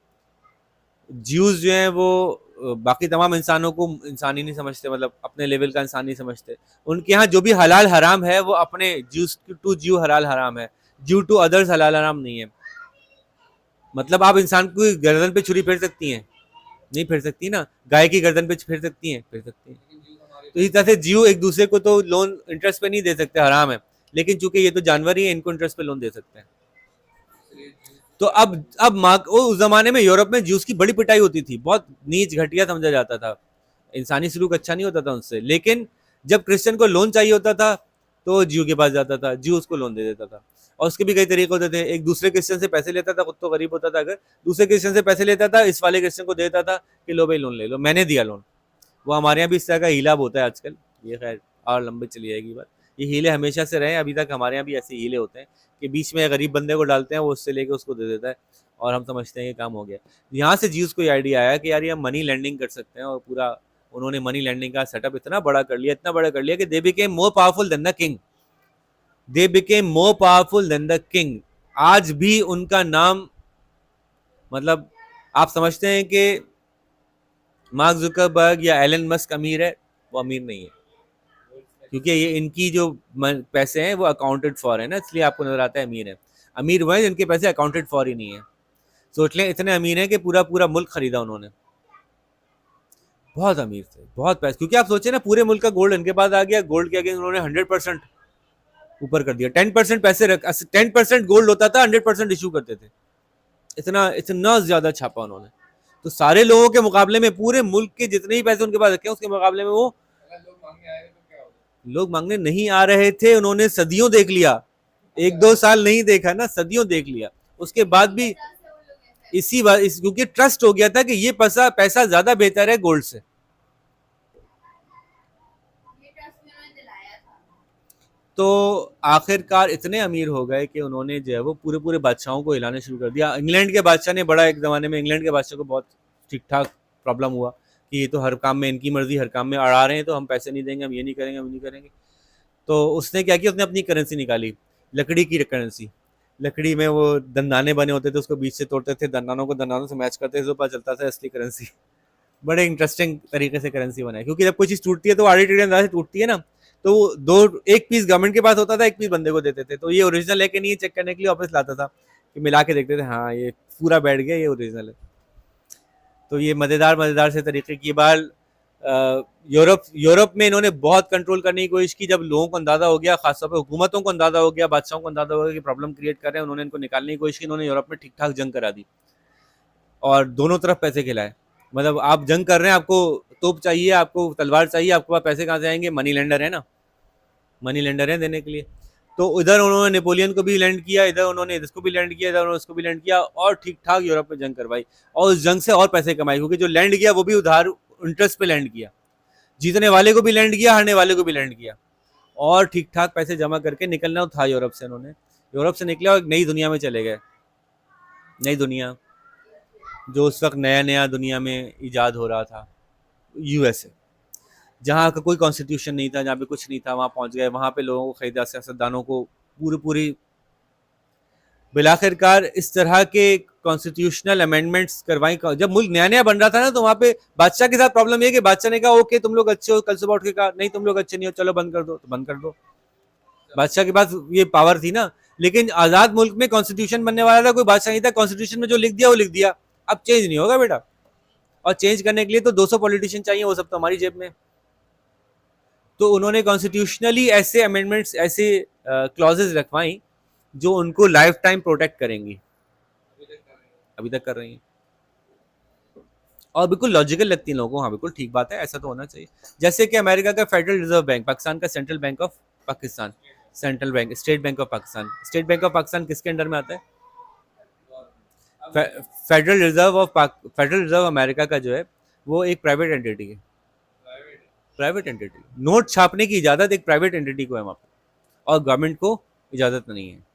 ज्यूज जो हैं वो बाकी तमाम इंसानों को इंसान ही नहीं समझते, मतलब अपने लेवल का इंसान नहीं समझते। उनके यहाँ जो भी हलाल हराम है वो अपने ज्यूज टू ज्यू हलाल हराम है, ज्यू टू अदर्स हलाल हराम नहीं है। मतलब आप इंसान को गर्दन पे छुरी फेर सकती हैं? नहीं फेर सकती ना। गाय की गर्दन पे फेर सकती हैं? फेर सकती हैं। लेकिन जो हमारे तो इस तरह से जीव एक दूसरे को तो लोन इंटरेस्ट पे नहीं दे सकते, हराम है, लेकिन चूंकि ये तो जानवर ही है, इनको इंटरेस्ट पे लोन दे सकते हैं। दूसरे जो तो अब उस जमाने में यूरोप में ज्यूस की बड़ी पिटाई होती थी, बहुत नीच घटिया समझा जाता था, इंसानी सलूक अच्छा नहीं होता था उनसे। लेकिन जब क्रिश्चियन को लोन चाहिए होता था तो ज्यू के पास जाता था, ज्यू उसको लोन दे देता था। और उसके भी कई तरीके होते थे, एक दूसरे क्रिश्चियन से पैसे लेता था, खुद तो गरीब होता था, अगर दूसरे क्रिश्चियन से पैसे लेता था, इस वाले क्रिश्चियन को देता था कि लो भाई लोन ले लो, मैंने दिया लोन। वो हमारे यहाँ भी इस तरह का हिलाब होता है आजकल, ये खैर और लंबी चली जाएगी बात। ये हीले हमेशा से रहे, अभी तक हमारे यहाँ भी ऐसे हीले होते हैं कि बीच में गरीब बंदे को डालते हैं, वो उससे लेके उसको दे देता है और हम समझते हैं कि काम हो गया। यहाँ से जीव को ये आइडिया आया कि यार ये मनी लैंडिंग कर सकते हैं, और पूरा उन्होंने मनी लैंडिंग का सेटअप इतना बड़ा कर लिया, इतना बड़ा कर लिया कि they became more powerful than the king. They became more powerful than the king. आज भी उनका नाम, मतलब आप समझते हैं कि मार्क जुकरबर्ग या एलन मस्क अमीर है? वो अमीर नहीं है, क्योंकि ये इनकी जो पैसे हैं वो अकाउंटेड फॉर है ना, इसलिए आपको नजर आता है अमीर है। अमीर वो है जिनके पैसे अकाउंटेड फॉर ही नहीं है। सोच लें इतने अमीर हैं कि पूरा पूरा मुल्क खरीदा उन्होंने। बहुत अमीर थे, बहुत पैसे, क्योंकि आप सोचे ना पूरे मुल्क का गोल्ड इनके पास आ गया, गोल्ड के अगेंस्ट उन्होंने 100% ऊपर कर दिया। 10% पैसे रख, 10% गोल्ड होता था, 100% इशू करते थे। इतना इतना ज्यादा छापा उन्होंने। तो सारे लोगों के मुकाबले में, पूरे मुल्क के जितने ही पैसे उनके पास रखे हैं, उसके मुकाबले में वो अगर लोग मांगने आए तो क्या होगा? लोग मांगने नहीं आ रहे थे। उन्होंने सदियों देख लिया, 1-2 साल नहीं देखा ना, सदियों देख लिया। उसके बाद भी इसी बात क्योंकि ट्रस्ट हो गया था कि ये पैसा पैसा ज्यादा बेहतर है गोल्ड से। तो आखिरकार इतने अमीर हो गए कि उन्होंने जो है वो पूरे पूरे बादशाहों को हिलाने शुरू कर दिया। इंग्लैंड के बादशाह ने बड़ा, एक ज़माने में इंग्लैंड के बादशाह को बहुत ठीक ठाक प्रॉब्लम हुआ कि ये तो हर काम में इनकी मर्जी, हर काम में अड़ा रहे हैं, तो हम पैसे नहीं देंगे, हम ये नहीं करेंगे, हम नहीं करेंगे। तो उसने क्या किया, उसने अपनी करेंसी निकाली, लकड़ी की करेंसी। लकड़ी में वो दंदाने बने होते थे, उसको बीच से तोड़ते थे, दंदानों को दंदानों से मैच करते थे, तो पता चलता था असली करेंसी। बड़े इंटरेस्टिंग तरीके से करेंसी बनाई, क्योंकि जब कोई चीज़ टूटती है तो आर्बिट्रेरी अंदाज से टूटती है ना। तो दो, एक पीस गवर्नमेंट के पास होता था, एक पीस बंदे को देते थे, तो ये ओरिजिनल है कि नहीं चेक करने के लिए वापस लाता था, कि मिला के देखते थे, हाँ ये पूरा बैठ गया, ये ओरिजिनल है। तो ये मज़ेदार मज़ेदार से तरीके की बात। यूरोप यूरोप में इन्होंने बहुत कंट्रोल करने की कोशिश की। जब लोगों को अंदाजा हो गया, खासतौर पर हुकूमतों को अंदाजा हो गया, बादशाहों को अंदाजा हो गया कि प्रॉब्लम क्रिएट कर रहे हैं, उन्होंने इनको निकालने की कोशिश की। इन्होंने यूरोप में ठीक ठाक जंग करा दी और दोनों तरफ पैसे खिलाए। मतलब आप जंग कर रहे हैं, आपको तोप चाहिए, आपको तलवार चाहिए, आपके पास पैसे कहाँ से आएंगे? मनी लेंडर है ना, मनी लेंडर है देने के लिए। तो इधर उन्होंने नेपोलियन को भी लैंड किया, इधर उन्होंने इसको भी लैंड किया, इधर उन्होंने इसको भी लैंड किया, और ठीक ठाक यूरोप में जंग करवाई, और उस जंग से और पैसे कमाए, क्योंकि जो लैंड किया वो भी उधार इंटरेस्ट पे लैंड किया। जीतने वाले को भी लैंड किया, हारने वाले को भी लैंड किया, और ठीक ठाक पैसे जमा करके निकलना था यूरोप से। उन्होंने यूरोप से निकले और नई दुनिया में चले गए। नई दुनिया जो उस वक्त नया नया दुनिया में इजाद हो रहा था, यूएसए, जहाँ का कोई कॉन्स्टिट्यूशन नहीं था, जहाँ पे कुछ नहीं था, वहाँ पहुँच गए। वहाँ पे लोगों को खरीदा, सियासतदानों को पूरी पूरी। बिलाखिरकार इस तरह के कॉन्स्टिट्यूशनल अमेंडमेंट्स करवाई। जब मुल्क नया नया बन रहा था ना, तो वहाँ पे बादशाह के साथ प्रॉब्लम ये कि बादशाह ने कहा ओके तुम लोग अच्छे हो, कल सुबह उठ के कहा नहीं तुम लोग अच्छे नहीं हो, चलो बंद कर दो, तो बंद कर दो। बादशाह के पास ये पावर थी ना। लेकिन आज़ाद मुल्क में कॉन्स्टिट्यूशन बनने वाला था, कोई बादशाह नहीं था, कॉन्स्टिट्यूशन में जो लिख दिया वो लिख दिया, अब चेंज नहीं होगा बेटा। और चेंज करने के लिए तो 200 पॉलिटिशियन चाहिए, वो सब तो हमारी जेब में। तो उन्होंने कॉन्स्टिट्यूशनली ऐसे अमेंडमेंट्स, ऐसे क्लॉजेज रखवाई जो उनको लाइफ टाइम प्रोटेक्ट करेंगी। अभी तक कर रही हैं, और बिल्कुल लॉजिकल लगती है लोगों को। हाँ बिल्कुल ठीक बात है, ऐसा तो होना चाहिए। जैसे कि अमेरिका का फेडरल रिजर्व बैंक, पाकिस्तान का central bank of Pakistan, central bank, state bank of Pakistan. State bank of Pakistan किसके अंडर में आता है? फेडरल रिजर्व अमेरिका का जो है वो एक प्राइवेट एंटिटी है। प्राइवेट एंटिटी, नोट छापने की इजाज़त एक प्राइवेट एंटिटी को है वहाँ पे, और गवर्नमेंट को इजाज़त नहीं है।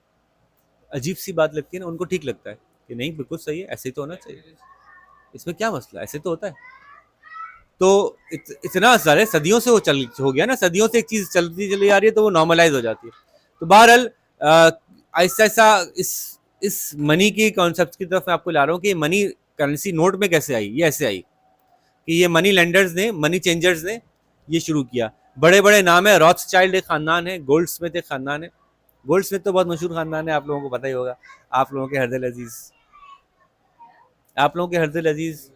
अजीब सी बात लगती है ना, उनको ठीक लगता है कि नहीं बिल्कुल सही है, ऐसे ही तो होना चाहिए, इसमें क्या मसला, ऐसे तो होता है। तो इतना सारे सदियों से वो चल हो गया ना, सदियों से एक चीज़ चलती चली आ रही है, तो वो नॉर्मलाइज हो जाती है। तो बहरहाल ऐसा ऐसा इस मनी की कॉन्सेप्ट की तरफ मैं आपको ला रहा हूँ कि मनी करेंसी नोट में कैसे आई। ये ऐसे आई कि ये मनी लेंडर्स ने, मनी चेंजर्स ने ये शुरू किया। बड़े बड़े नाम है, रॉथस्चाइल्ड एक खानदान है, गोल्डस्मिथ एक खानदान है। गोल्डस्मिथ तो बहुत मशहूर खानदान है, आप लोगों को पता ही होगा। आप लोगों के हरदिल अजीज, आप लोगों के हरदिल अजीज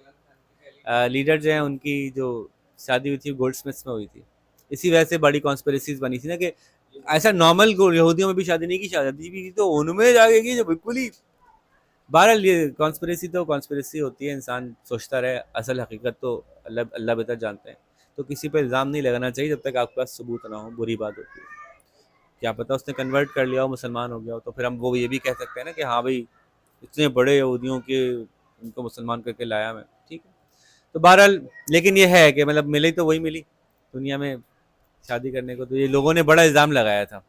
लीडर जो हैं, उनकी जो शादी हुई थी गोल्डस्मिथ्स में हुई थी। इसी वजह से बड़ी कॉन्स्पिरेसीज बनी थी ना, कि ऐसा नॉर्मल यहूदियों में भी शादी नहीं की, शादी भी की तो उनमें जाके की जो बिल्कुल ही। बहरहाल ये कॉन्स्पिरेसी तो कॉन्स्पिरेसी होती है, इंसान सोचता रहे, असल हकीकत तो अल्लाह अल्लाह बेहतर जानते हैं। तो किसी पर इल्ज़ाम नहीं लगाना चाहिए जब तक आपके पास सबूत ना हो, बुरी बात होती है। क्या पता उसने कन्वर्ट कर लिया हो, मुसलमान हो गया हो, तो फिर हम वो ये भी कह सकते हैं ना कि हाँ भाई इतने बड़े यहूदियों के उनको मुसलमान करके लाया मैं, ठीक है। तो बहरहाल लेकिन ये है कि मतलब मिली तो वही मिली दुनिया में, शादी करने को, तो ये लोगों ने बड़ा इल्ज़ाम लगाया था।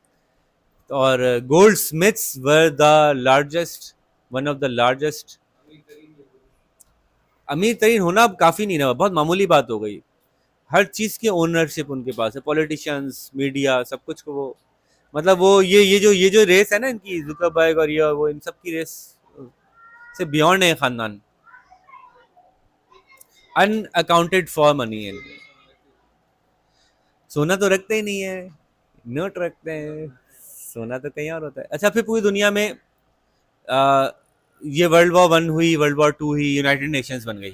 और gold Smiths were the largest, one of the largest. अमीर तरीन लोगों को। अमीर तरीन होना अब काफ़ी नहीं रहा, बहुत मामूली बात हो गई। हर चीज़ की ओनरशिप उनके पास है, पॉलिटिशियंस, मीडिया, सब कुछ को वो, मतलब वो ये जो रेस है ना इनकी, जुकरबर्ग और ये और वो, इन सब की रेस से बियॉन्ड है खानदान, अनअकाउंटेड फॉर मनी है। सोना तो रखते ही नहीं है, नोट रखते हैं, सोना तो कहीं और होता है। अच्छा, फिर पूरी दुनिया में आ, ये वर्ल्ड वॉर 1 हुई, वर्ल्ड वॉर 2 हुई, यूनाइटेड नेशंस बन गई,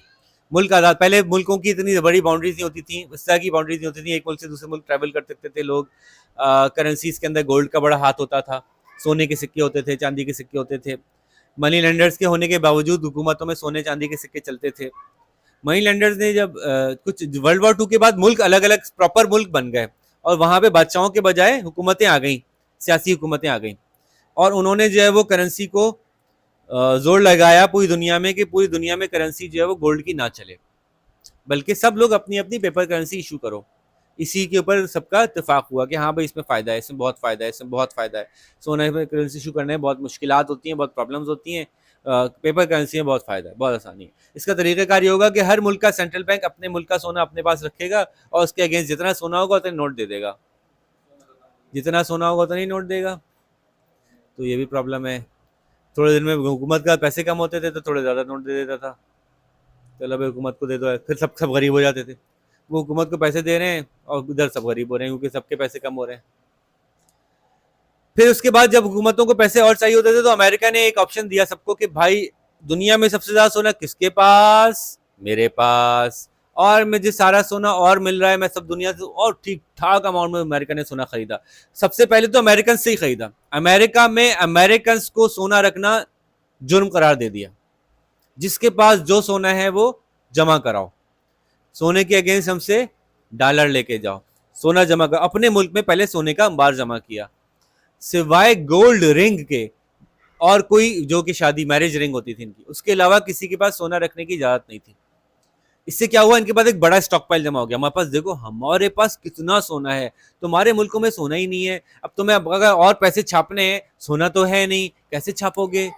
मुल्क आज़ाद। पहले मुल्कों की इतनी बड़ी बाउंड्रीज नहीं होती थी, इस तरह की बाउंड्रीज नहीं होती थी, एक मुल्क से दूसरे मुल्क ट्रैवल कर सकते थे लोग। करेंसीज के अंदर गोल्ड का बड़ा हाथ होता था, सोने के सिक्के होते थे, चांदी के सिक्के होते थे। मनी लेंडर्स के होने के बावजूद हुकूमतों में सोने चांदी के सिक्के चलते थे। मनी लेंडर्स ने जब कुछ वर्ल्ड वॉर 2 के बाद मुल्क अलग अलग प्रॉपर मुल्क बन गए, और वहां पे बादशाहों के बजाय हुकूमतें आ गई, सियासी हुकूमतें आ गई, और उन्होंने जो है वो करेंसी को जोर लगाया पूरी दुनिया में कि पूरी दुनिया में करेंसी जो है वो गोल्ड की ना चले, बल्कि सब लोग अपनी अपनी पेपर करेंसी इशू करो। इसी के ऊपर सबका इत्तेफाक हुआ कि हाँ भाई इसमें फ़ायदा है, इसमें बहुत फ़ायदा है, इसमें बहुत फ़ायदा है। सोने में करेंसी इशू करने में बहुत मुश्किलात होती हैं, बहुत प्रॉब्लम्स होती हैं, पेपर करेंसी में बहुत फ़ायदा है, बहुत आसानी है। इसका तरीक़ाकार ये होगा कि हर मुल्क का सेंट्रल बैंक अपने मुल्क का सोना अपने पास रखेगा, और उसके अगेंस्ट जितना सोना होगा उतने नोट दे देगा, जितना सोना होगा उतना ही नोट देगा। तो ये भी प्रॉब्लम है। थोड़े दिन में हुकूमत का पैसे कम होते थे तो थोड़े ज़्यादा नोट दे देता था, चलो भाई हुकूमत को दे दो, फिर सब गरीब हो जाते थे। वो हुकूमत को पैसे दे रहे हैं और इधर सब गरीब हो रहे हैं, क्योंकि सबके पैसे कम हो रहे हैं। फिर उसके बाद जब हुकूमतों को पैसे और चाहिए होते थे तो अमेरिका ने एक ऑप्शन दिया सबको कि भाई दुनिया में सबसे ज़्यादा सोना किसके पास, मेरे पास, और मुझे सारा सोना और मिल रहा है, मैं सब दुनिया से और ठीक ठाक अमाउंट में अमेरिका ने सोना खरीदा। सबसे पहले तो अमेरिकन से ही खरीदा। अमेरिका में अमेरिकन को सोना रखना जुर्म करार दे दिया, जिसके पास जो सोना है वो जमा कराओ, सोने के अगेंस्ट हमसे डॉलर लेके जाओ, सोना जमा करो। अपने मुल्क में पहले सोने का अंबार जमा किया, सिवाय गोल्ड रिंग के, और कोई जो कि शादी मैरिज रिंग होती थी इनकी, उसके अलावा किसी के पास सोना रखने की इजाजत नहीं थी। इससे क्या हुआ, इनके पास एक बड़ा स्टॉक पाइल जमा हो गया। हमारे पास देखो, हमारे पास कितना सोना है, तुम्हारे मुल्कों में सोना ही नहीं है। अब तुम्हें अगर और पैसे छापने हैं, सोना तो है नहीं, कैसे छापोगे?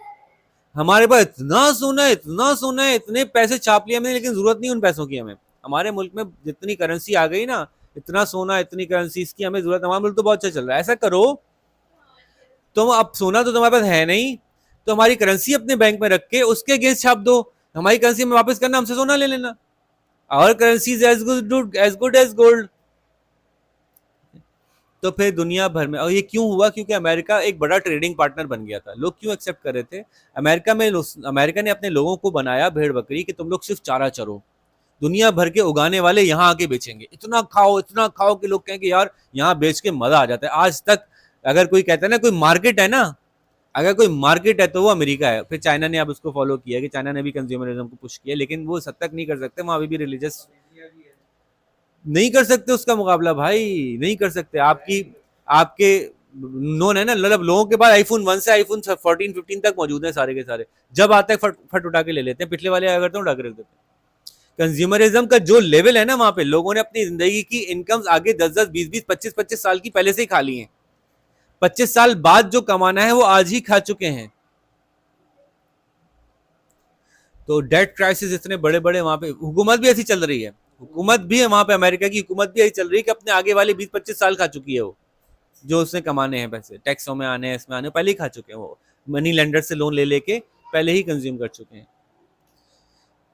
हमारे पास इतना सोना है, इतना सोना है, इतने पैसे छाप लिए हमने, लेकिन जरूरत नहीं उन पैसों की हमें। हमारे मुल्क में जितनी करेंसी आ गई ना, इतना सोना, इतनी करेंसी, इसकी हमें जरूरत, हमारा मुल्क तो बहुत अच्छा चल रहा है। ऐसा करो, तुम अब सोना तो तुम्हारे पास है नहीं, तो हमारी करेंसी अपने बैंक में रख के उसके अगेंस्ट छाप दो, हमारी करेंसी में वापस करना, हमसे सोना ले लेना। Our currency is as good as gold. तो फिर दुनिया भर में, और ये क्यों हुआ? क्योंकि अमेरिका एक बड़ा ट्रेडिंग पार्टनर बन गया था। लोग क्यों एक्सेप्ट कर रहे थे? अमेरिका ने अपने लोगों को बनाया भेड़ बकरी कि तुम लोग सिर्फ चारा चरो, दुनिया भर के उगाने वाले यहाँ आके बेचेंगे, इतना खाओ कि लोग कहें कि यार यहाँ बेच के मजा आ जाता है। आज तक अगर कोई कहता है ना कोई मार्केट है ना, अगर कोई मार्केट है तो वो अमेरिका है। फिर चाइना ने अब उसको फॉलो किया कि चाइना ने भी कंज्यूमरिज्म को पुश किया, लेकिन वो हद तक नहीं कर सकते, वहाँ अभी भी रिलीजियस इंडिया भी है। नहीं कर सकते उसका मुकाबला भाई, नहीं कर सकते। आपकी आपके नोन है ना, मतलब लोगों के पास iPhone 1 से iPhone 14 15 तक मौजूद है, सारे के सारे। जब आता है फट फट उठा के ले लेते हैं, पिछले वाले अगर तो उठा के रख देते हैं। कंज्यूमरिज्म का जो लेवल है ना, वहां पे लोगों ने अपनी जिंदगी की इनकम्स आगे 10 10 20 20 25 25 साल की पहले से ही खा ली हैं। 25 साल बाद जो कमाना है वो आज ही खा चुके हैं। तो डेट क्राइसिस इतने बड़े बड़े वहां पे, हुकूमत भी ऐसी चल रही है, हुकूमत भी है वहां पे, अमेरिका की हुकूमत भी ऐसी चल रही है कि अपने आगे वाले 20 25 साल खा चुकी है वो, जो उसने कमाने हैं पैसे, टैक्सों में आने हैं, इसमें आने, पहले ही खा चुके हैं वो, मनी लेंडर से लोन ले लेके पहले ही कंज्यूम कर चुके हैं।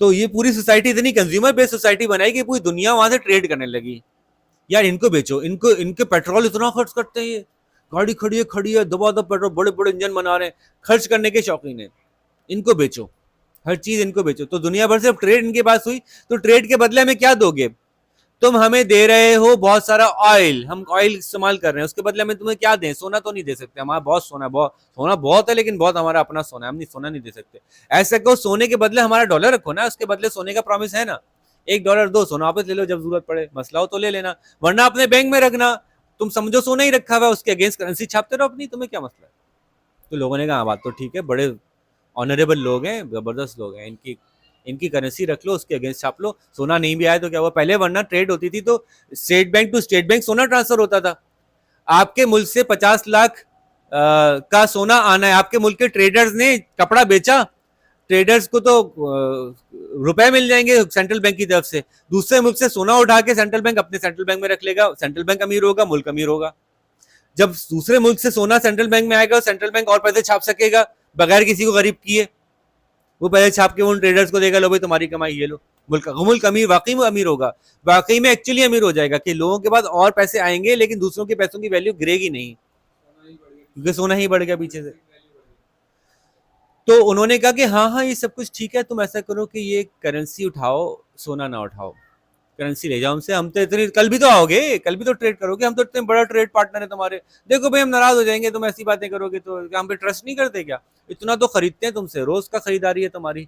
तो ये पूरी सोसाइटी इतनी कंज्यूमर बेस्ड सोसाइटी बनाई कि पूरी दुनिया वहां से ट्रेड करने लगी। यार इनको बेचो, इनको इनके पेट्रोल इतना खर्च करते हैं, ये गाड़ी खड़ी है दबा दब पेट्रोल, बड़े बड़े इंजन बना रहे हैं, खर्च करने के शौकीन है, इनको बेचो, हर चीज इनको बेचो। तो दुनिया भर से ट्रेड इनके पास हुई, तो ट्रेड के बदले हमें क्या दोगे? तुम हमें दे रहे हो बहुत सारा ऑयल, हम ऑयल इस्तेमाल कर रहे हैं, उसके बदले में तुम्हें क्या दें? सोना तो नहीं दे सकते, हमारा बहुत सोना है, बहुत सोना बहुत है, लेकिन बहुत हमारा अपना सोना है, हम नहीं सोना नहीं दे सकते। ऐसा कहो सोने के बदले हमारा डॉलर रखो ना, उसके बदले सोने का प्रॉमिस है ना, $1 दो, सोना वापस ले लो जब जरूरत पड़े, मसला हो तो ले लेना, वरना अपने बैंक में रखना। तुम समझो सोना ही रखा हुआ, उसके अगेंस्ट करेंसी छापते रहो अपनी, तुम्हें क्या मसला है? तो लोगों ने कहा बात तो ठीक है, बड़े ऑनरेबल लोग हैं, जबरदस्त लोग हैं, इनकी इनकी करेंसी रख लो, उसके अगेंस्ट छाप लो। सोना नहीं भी आया तो क्या हुआ, पहले वरना ट्रेड होती थी तो state bank to state bank सोना ट्रांसफर होता था। आपके मुल्क से 50 लाख का सोना आना है, आपके मुल्क के ट्रेडर्स ने कपड़ा बेचा, ट्रेडर्स को तो रुपए मिल जाएंगे सेंट्रल बैंक की तरफ से, दूसरे मुल्क से सोना उठा के सेंट्रल बैंक अपने सेंट्रल बैंक में रख लेगा, सेंट्रल बैंक अमीर होगा, मुल्क अमीर होगा। जब दूसरे मुल्क से सोना सेंट्रल बैंक में आएगा, सेंट्रल बैंक और पैसे छाप सकेगा बगैर किसी को गरीब किए, वो पैसे छाप के उन ट्रेडर्स को देगा, लो भाई तुम्हारी कमाई ये लो। मुल्क अमीर, वाकई में अमीर होगा, वाकई में एक्चुअली अमीर हो जाएगा कि लोगों के पास और पैसे आएंगे लेकिन दूसरों के पैसों की वैल्यू गिरेगी नहीं, क्योंकि सोना ही बढ़ गया पीछे से। तो उन्होंने कहा कि हाँ हाँ ये सब कुछ ठीक है, तुम ऐसा करो कि ये करेंसी उठाओ, सोना ना उठाओ, करेंसी ले जाओ हमसे, हम तो इतने, कल भी तो आओगे, कल भी तो ट्रेड करोगे, हम तो इतने बड़ा ट्रेड पार्टनर है तुम्हारे, देखो भाई हम नाराज हो जाएंगे तुम ऐसी बातें करोगे तो, हम पे ट्रस्ट नहीं करते क्या, इतना तो खरीदते हैं तुमसे, रोज का खरीदारी है तुम्हारी।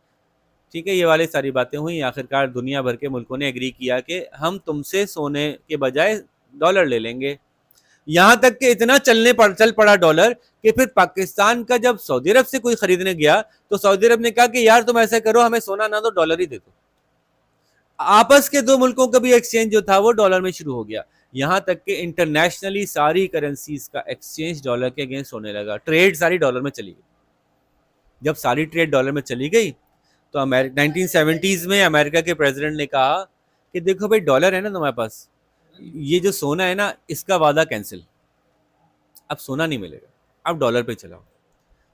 ठीक है, ये वाली सारी बातें हुई, आखिरकार दुनिया भर के मुल्कों ने एग्री किया कि हम तुमसे सोने के बजाय डॉलर ले लेंगे। यहां तक कि इतना चल पड़ा डॉलर कि फिर पाकिस्तान का जब सऊदी अरब से कोई खरीदने गया तो सऊदी अरब ने कहा कि यार तुम ऐसा करो, हमें सोना ना दो, डॉलर ही दे दो। आपस के दो मुल्कों का भी एक्सचेंज जो था वो डॉलर में शुरू हो गया। यहां तक कि इंटरनेशनली सारी करेंसीज का एक्सचेंज डॉलर के अगेंस्ट होने लगा, ट्रेड सारी डॉलर में चली गई। जब सारी ट्रेड डॉलर में चली गई तो 1970s में अमेरिका के प्रेसिडेंट ने कहा कि देखो भाई डॉलर है ना तुम्हारे पास, ये जो सोना है ना इसका वादा कैंसिल, अब सोना नहीं मिलेगा, अब डॉलर पे चलाओ।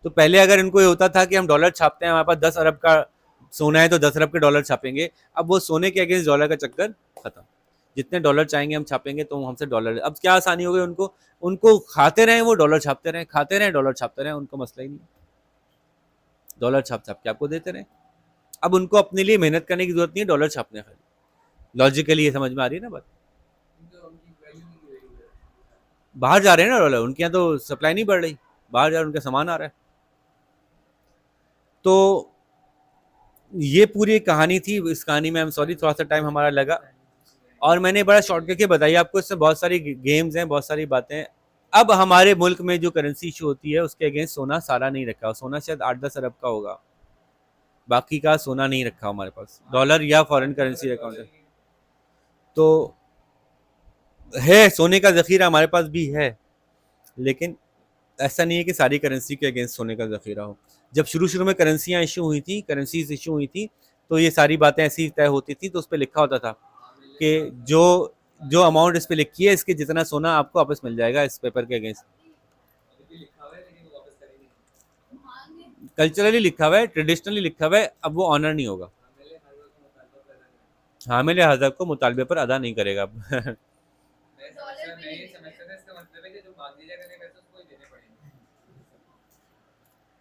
तो पहले अगर इनको ये होता था कि हम डॉलर छापते हैं, हमारे पास 10 अरब का सोना है तो 10 अरब के डॉलर छापेंगे, अब वो सोने के अगेंस्ट डॉलर का चक्कर खत्म, जितने डॉलर चाहेंगे हम छापेंगे, तो हमसे डॉलर, अब क्या आसानी हो गई उनको, उनको खाते रहे वो डॉलर छापते रहे, खाते रहे डॉलर छापते रहे, उनको मसला ही नहीं, डॉलर छाप छाप के आपको देते रहे। अब उनको अपने लिए मेहनत करने की जरूरत नहीं है, डॉलर छापने खाली, लॉजिकली ये समझ में आ रही है ना बात। बाहर जा रहे हैं ना डॉलर, उनके यहाँ तो सप्लाई नहीं बढ़ रही, बाहर जा रहे उनका सामान आ रहा है। तो ये पूरी एक कहानी थी, इस कहानी में, आई एम सॉरी थोड़ा सा टाइम हमारा लगा, और मैंने बड़ा शॉर्ट करके बताई आपको, इसमें बहुत सारी गेम्स हैं, बहुत सारी बातें हैं। अब हमारे मुल्क में जो करेंसी इशू होती है उसके अगेंस्ट सोना सारा नहीं रखा, सोना शायद 8-10 अरब का होगा, बाकी का सोना नहीं रखा हमारे पास, डॉलर या फॉरेन करेंसी अकाउंट है। तो है सोने का जखीरा हमारे पास भी है, लेकिन ऐसा नहीं है कि सारी करेंसी के अगेंस्ट सोने का जखीरा हो। जब शुरू शुरू में करेंसियाँ इशू हुई थी, करेंसीज इशू हुई थी, तो ये सारी बातें ऐसी तय होती थी, तो उस पर लिखा होता था कि जो जो अमाउंट इस पे लिखी है इसके जितना सोना आपको वापस मिल जाएगा इस पेपर के अगेंस्ट। कल्चरली लिखा हुआ है, ट्रेडिशनली लिखा हुआ है, अब वो ऑनर नहीं होगा, हामिल हज़फ को मुतालबे पर अदा नहीं करेगा अब।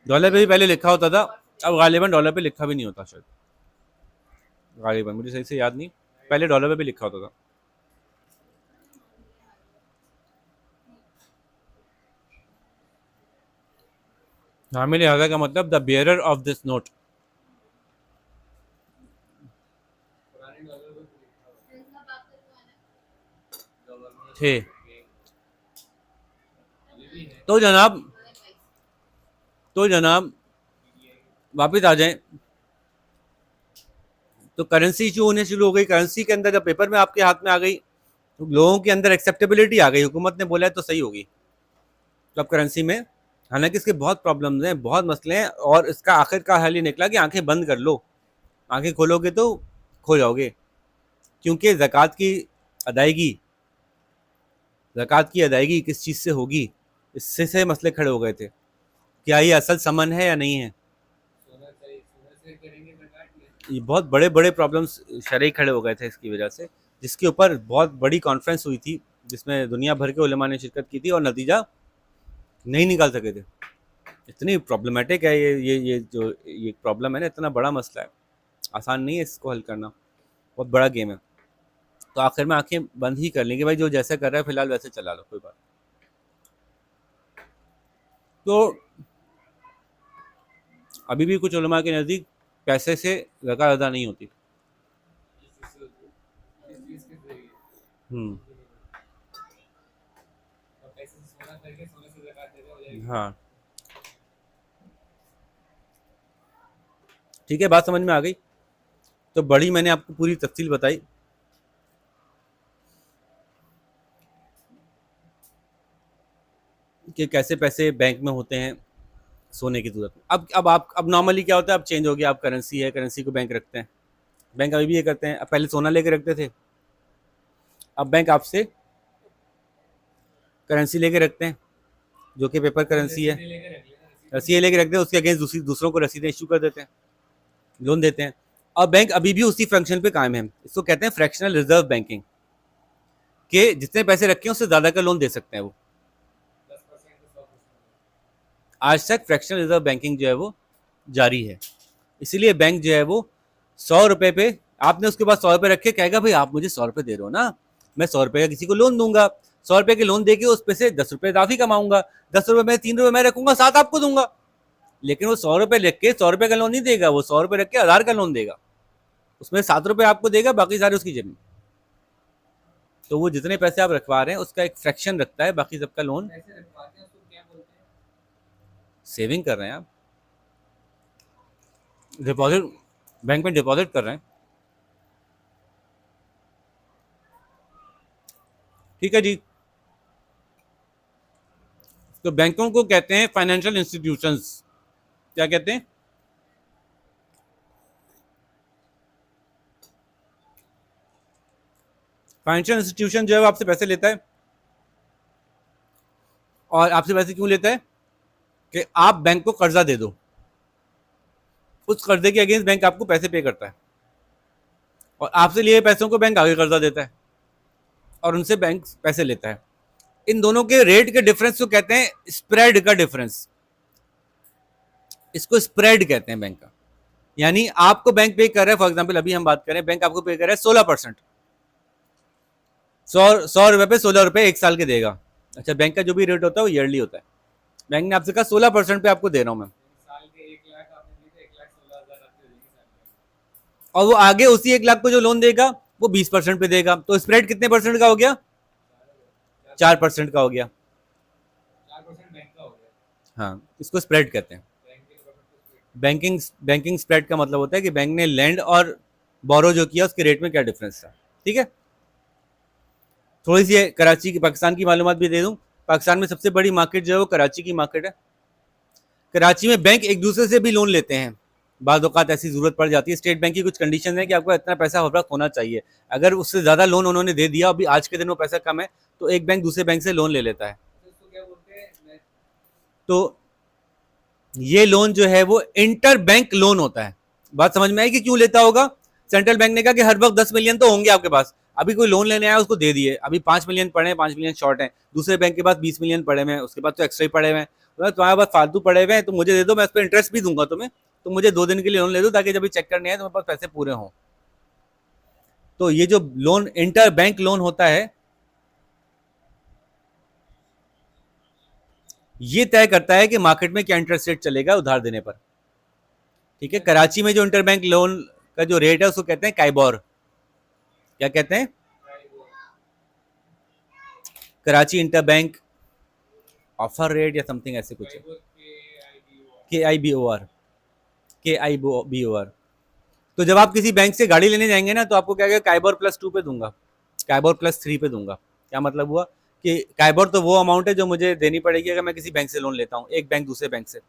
डॉलर पे भी पहले लिखा होता था, अब गालिबन डॉलर पे लिखा भी नहीं होता शायद, गालिबन मुझे सही से याद नहीं, पहले डॉलर पे भी लिखा होता था। हामिल हज़फ का मतलब the bearer of this note थे। तो जनाब तो जनाब वापस आ जाएं, तो करेंसी इशू होने शुरू हो गई, करेंसी के अंदर जब पेपर में आपके हाथ में आ गई तो लोगों के अंदर एक्सेप्टेबिलिटी आ गई, हुकूमत ने बोला है तो सही होगी, तो अब करेंसी में, हालांकि इसके बहुत प्रॉब्लम्स हैं, बहुत मसले हैं, और इसका आखिर का हल ये निकला कि आंखें बंद कर लो, आंखें खोलोगे तो खो जाओगे, क्योंकि ज़कात की अदायगी किस चीज़ से होगी, इससे से मसले खड़े हो गए थे, क्या ये असल समन है या नहीं है। ये बहुत बड़े बड़े प्रॉब्लम्स शरई खड़े हो गए थे इसकी वजह से, जिसके ऊपर बहुत बड़ी कॉन्फ्रेंस हुई थी जिसमें दुनिया भर के उलमा ने शिरकत की थी, और नतीजा नहीं निकाल सके थे। इतनी प्रॉब्लमेटिक है ये प्रॉब्लम है ना, इतना बड़ा मसला है, आसान नहीं है इसको हल करना, बहुत बड़ा गेम है। तो आखिर में आंखें बंद ही कर लेंगे भाई, जो जैसा कर रहा है फिलहाल वैसे चला लो, कोई बात। तो अभी भी कुछ उलमा के नज़दीक पैसे से ज़कात अदा नहीं होती। हम्म। हाँ ठीक है, बात समझ में आ गई। तो बड़ी मैंने आपको पूरी तफसील बताई कि कैसे पैसे बैंक में होते हैं सोने की सूरत में। अब नॉर्मली क्या होता है, अब चेंज हो गया, अब करेंसी है, करेंसी को बैंक रखते हैं। बैंक अभी भी ये करते हैं, अब पहले सोना लेके रखते थे, अब बैंक आपसे करेंसी लेके रखते हैं जो कि पेपर करेंसी है। रसीदें लेके रख लेना, रसीदें लेके रखते हैं, उसके अगेंस्ट दूसरों को रसीदें इशू कर देते हैं, लोन देते हैं। और बैंक अभी भी उसी फंक्शन पे कायम है। इसको कहते हैं फ्रैक्शनल रिजर्व बैंकिंग, के जितने पैसे रखे हैं उससे ज़्यादा का लोन दे सकते हैं वो। 10% to 100%। आज तक फ्रैक्शनल रिजर्व बैंकिंग जो है वो जारी है। इसीलिए बैंक जो है वो 100 रुपए पे, आपने उसके पास 100 रुपए रखे, कहेगा भाई आप मुझे 100 रुपए दे रहे हो ना, मैं 100 रुपए का किसी को लोन दूंगा, 100 रुपए के लोन देके उस पे से 10 रुपए इजाफी कमाऊंगा, 10 रुपए में 3 रुपए मैं रखूंगा, 7 आपको दूंगा। लेकिन वो 100 रुपए रख के 100 रुपए का लोन नहीं देगा, वो 100 रुपए रख के 1000 का लोन देगा, उसमें 7 रुपए आपको देगा, बाकी सारे उसकी जेब में। तो वो जितने पैसे आप रखवा रहे हैं उसका एक फ्रैक्शन रखता है, बाकी सबका लोन पैसे रखवाते हैं उसको क्या बोलते हैं? सेविंग कर रहे हैं आप, डिपॉजिट, बैंक में डिपॉजिट कर रहे हैं। ठीक है जी। तो बैंकों को कहते हैं फाइनेंशियल इंस्टीट्यूशंस। क्या कहते हैं? फाइनेंशियल इंस्टीट्यूशन जो है वो आपसे पैसे लेता है। और आपसे पैसे क्यों लेता है? कि आप बैंक को कर्जा दे दो, उस कर्जे के अगेंस्ट बैंक आपको पैसे पे करता है, और आपसे लिए पैसों को बैंक आगे कर्जा देता है, और उनसे बैंक पैसे लेता है। इन दोनों के रेट के डिफरेंस को कहते हैं स्प्रेड का डिफरेंस। इसको स्प्रेड कहते हैं बैंक का। यानी आपको बैंक पे कर रहा है, फॉर एग्जाम्पल अभी हम बात करें, बैंक आपको पे कर रहा है 16%, 100 रुपए पे 16 रुपए एक साल के देगा। अच्छा, बैंक का जो भी रेट होता है वो ईयरली होता है। बैंक ने आपसे कहा 16% पे आपको दे रहा हूं मैं, साल के 1 लाख आपने दिए थे, 1,16,000 आपको देंगे साल में। और वो आगे उसी 1 लाख को जो लोन देगा वो 20% पे देगा। तो स्प्रेड कितने परसेंट का हो गया? 4% का हो गया। 4% बैंक का हो गया। हाँ, इसको स्प्रेड कहते हैं। बैंक के प्रॉफिट को split। बैंकिंग स्प्रेड का मतलब होता है कि बैंक ने लैंड और बोरो जो किया उसके रेट में क्या डिफरेंस था। ठीक है। थोड़ी सी कराची की, पाकिस्तान की मालूमात भी दे दूं। पाकिस्तान में सबसे बड़ी मार्केट जो है वो कराची की मार्केट है। कराची में बैंक एक दूसरे से भी लोन लेते हैं, बाद औकात ऐसी जरूरत पड़ जाती है। स्टेट बैंक की कुछ कंडीशन है कि आपको इतना पैसा होना चाहिए, अगर उससे ज्यादा लोन उन्होंने दे दिया, अभी आज के दिन वो पैसा कम है, तो एक बैंक दूसरे बैंक से लोन ले लेता है। तो इसको क्या बोलते हैं? तो ये लोन जो है वो इंटर बैंक लोन होता है। बात समझ में आई कि क्यों लेता होगा? सेंट्रल बैंक ने कहा कि हर वक्त 10 मिलियन तो होंगे आपके पास, अभी कोई लोन लेने आया उसको दे दिए, अभी 5 मिलियन पड़े हैं, 5 मिलियन शॉर्ट हैं, दूसरे बैंक के पास 20 मिलियन पड़े हुए हैं, उसके पास तो एक्स्ट्रा ही पड़े हुए हैं, तो तुम्हारे पास फालतू पड़े हुए हैं, तो मुझे दे दो, मैं उस पर इंटरेस्ट भी दूंगा तुम्हें, तो मुझे 2 दिन के लिए लोन ले दो, ताकि जब भी चेक करने आए तुम्हारे पास पैसे पूरे हों। तो ये जो लोन इंटर बैंक लोन होता है, ये तय करता है कि मार्केट में क्या इंटरेस्ट रेट चलेगा उधार देने पर। ठीक है। कराची में जो इंटर बैंक लोन का जो रेट है उसको कहते हैं काइबोर। क्या कहते हैं? Karachi inter bank offer rate या समथिंग ऐसे कुछ है। KIBOR, KIBOR। तो जब आप किसी बैंक से गाड़ी लेने जाएंगे ना, तो आपको क्या कहेगा, काइबोर +2 पे दूंगा, काइबोर +3 पे दूंगा। क्या मतलब हुआ कि काइबोर तो वो अमाउंट है जो मुझे देनी पड़ेगी अगर मैं किसी बैंक से लोन लेता हूँ, एक बैंक दूसरे बैंक से,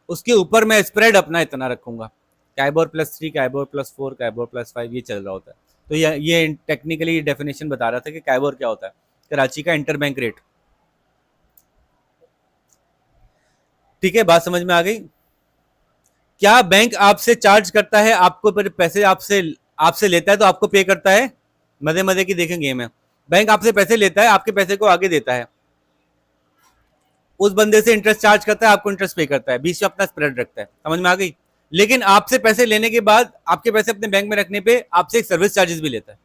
उसके ऊपर मैं स्प्रेड अपना इतना रखूंगा। काइबोर +3, काइबोर +4, काइबोर +5 ये चल रहा होता है। तो ये टेक्निकली डेफिनेशन बता रहा था कि काइबोर क्या होता है, कराची का इंटर बैंक रेट। ठीक है, बात समझ में आ गई? क्या बैंक आपसे चार्ज करता है, आपको पैसे आपसे लेता है तो आपको पे करता है? मजे मजे की देखें गेम है। बैंक आपसे पैसे लेता है, आपके पैसे को आगे देता है, उस बंदे से इंटरेस्ट चार्ज करता है, आपको इंटरेस्ट पे करता है, बीच में अपना स्प्रेड रखता है। समझ में आ गई? लेकिन आपसे पैसे लेने के बाद आपके पैसे अपने बैंक में रखने पे आपसे एक सर्विस चार्जेस भी लेता है।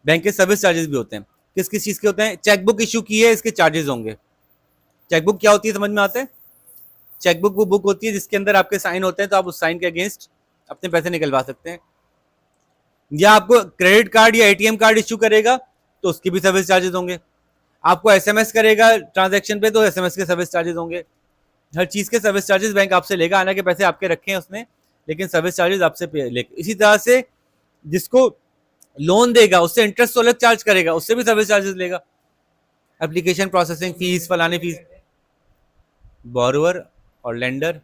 बैंक के सर्विस चार्जेस भी होते हैं। किस किस चीज के होते हैं? चेकबुक इशू की है, इसके चार्जेस होंगे। चेकबुक क्या होती है, समझ में आता है? चेकबुक वो बुक होती है जिसके अंदर आपके साइन होते हैं, तो आप उस साइन के अगेंस्ट अपने पैसे निकलवा सकते हैं। या आपको क्रेडिट कार्ड या एटीएम कार्ड इश्यू करेगा तो उसके भी सर्विस चार्जेस होंगे। आपको एसएमएस करेगा ट्रांजैक्शन पे तो एसएमएस के सर्विस चार्जेस होंगे। हर चीज के सर्विस चार्जेस बैंक आपसे लेगा, हालांकि पैसे आपके रखे हैं उसने, लेकिन सर्विस चार्जेस आपसे पे लेके। इसी तरह से जिसको लोन देगा उससे इंटरेस्ट तो अलग चार्ज करेगा, उससे भी सर्विस चार्जेस लेगा, एप्लीकेशन प्रोसेसिंग फीस, फलाने फीस। बोरोवर और लेंडर,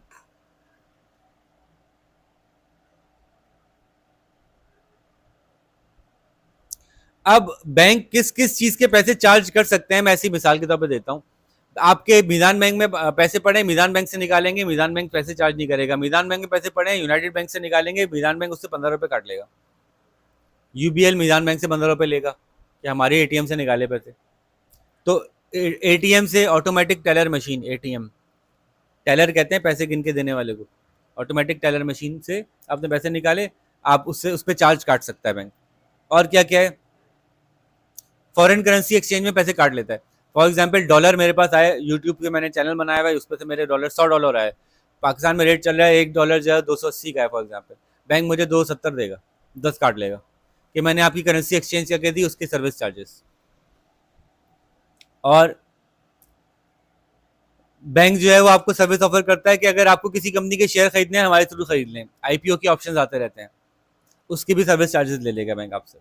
अब बैंक किस किस चीज के पैसे चार्ज कर सकते हैं, मैं ऐसी मिसाल के तौर पे देता हूं। आपके मीज़ान बैंक में पैसे पड़े, मीज़ान बैंक से निकालेंगे, मीज़ान बैंक पैसे चार्ज नहीं करेगा। मीज़ान बैंक में पैसे पड़े यूनाइटेड बैंक से निकालेंगे, मीज़ान बैंक उससे 15 रुपए काट लेगा। यूबीएल मीज़ान बैंक से 15 रुपए लेगा कि हमारे एटीएम से निकाले पैसे। तो एटीएम से automatic teller machine, ATM teller कहते हैं पैसे गिन के देने वाले को, ऑटोमेटिक टेलर मशीन से आपने पैसे निकाले, आप उससे उस पर चार्ज काट सकता है बैंक। और क्या क्या है, फॉरेन करेंसी एक्सचेंज में पैसे काट लेता है। फॉर एग्जाम्पल डॉलर मेरे पास आए, यूट्यूब पे मैंने चैनल बनाया हुआ है, उस पर से मेरे डॉलर $100 आए। पाकिस्तान में रेट चल रहा है $1 जो है 280 का है फॉर एग्जाम्पल, बैंक मुझे 270 देगा, 10 काट लेगा कि मैंने आपकी करेंसी एक्सचेंज करके दी, उसके सर्विस चार्जेस। और बैंक जो है वो आपको सर्विस ऑफर करता है कि अगर आपको किसी कंपनी के शेयर खरीदने हैं हमारे थ्रू खरीद लें, आईपीओ के ऑप्शंस आते रहते हैं, उसकी भी सर्विस चार्जेस ले लेगा बैंक आपसे।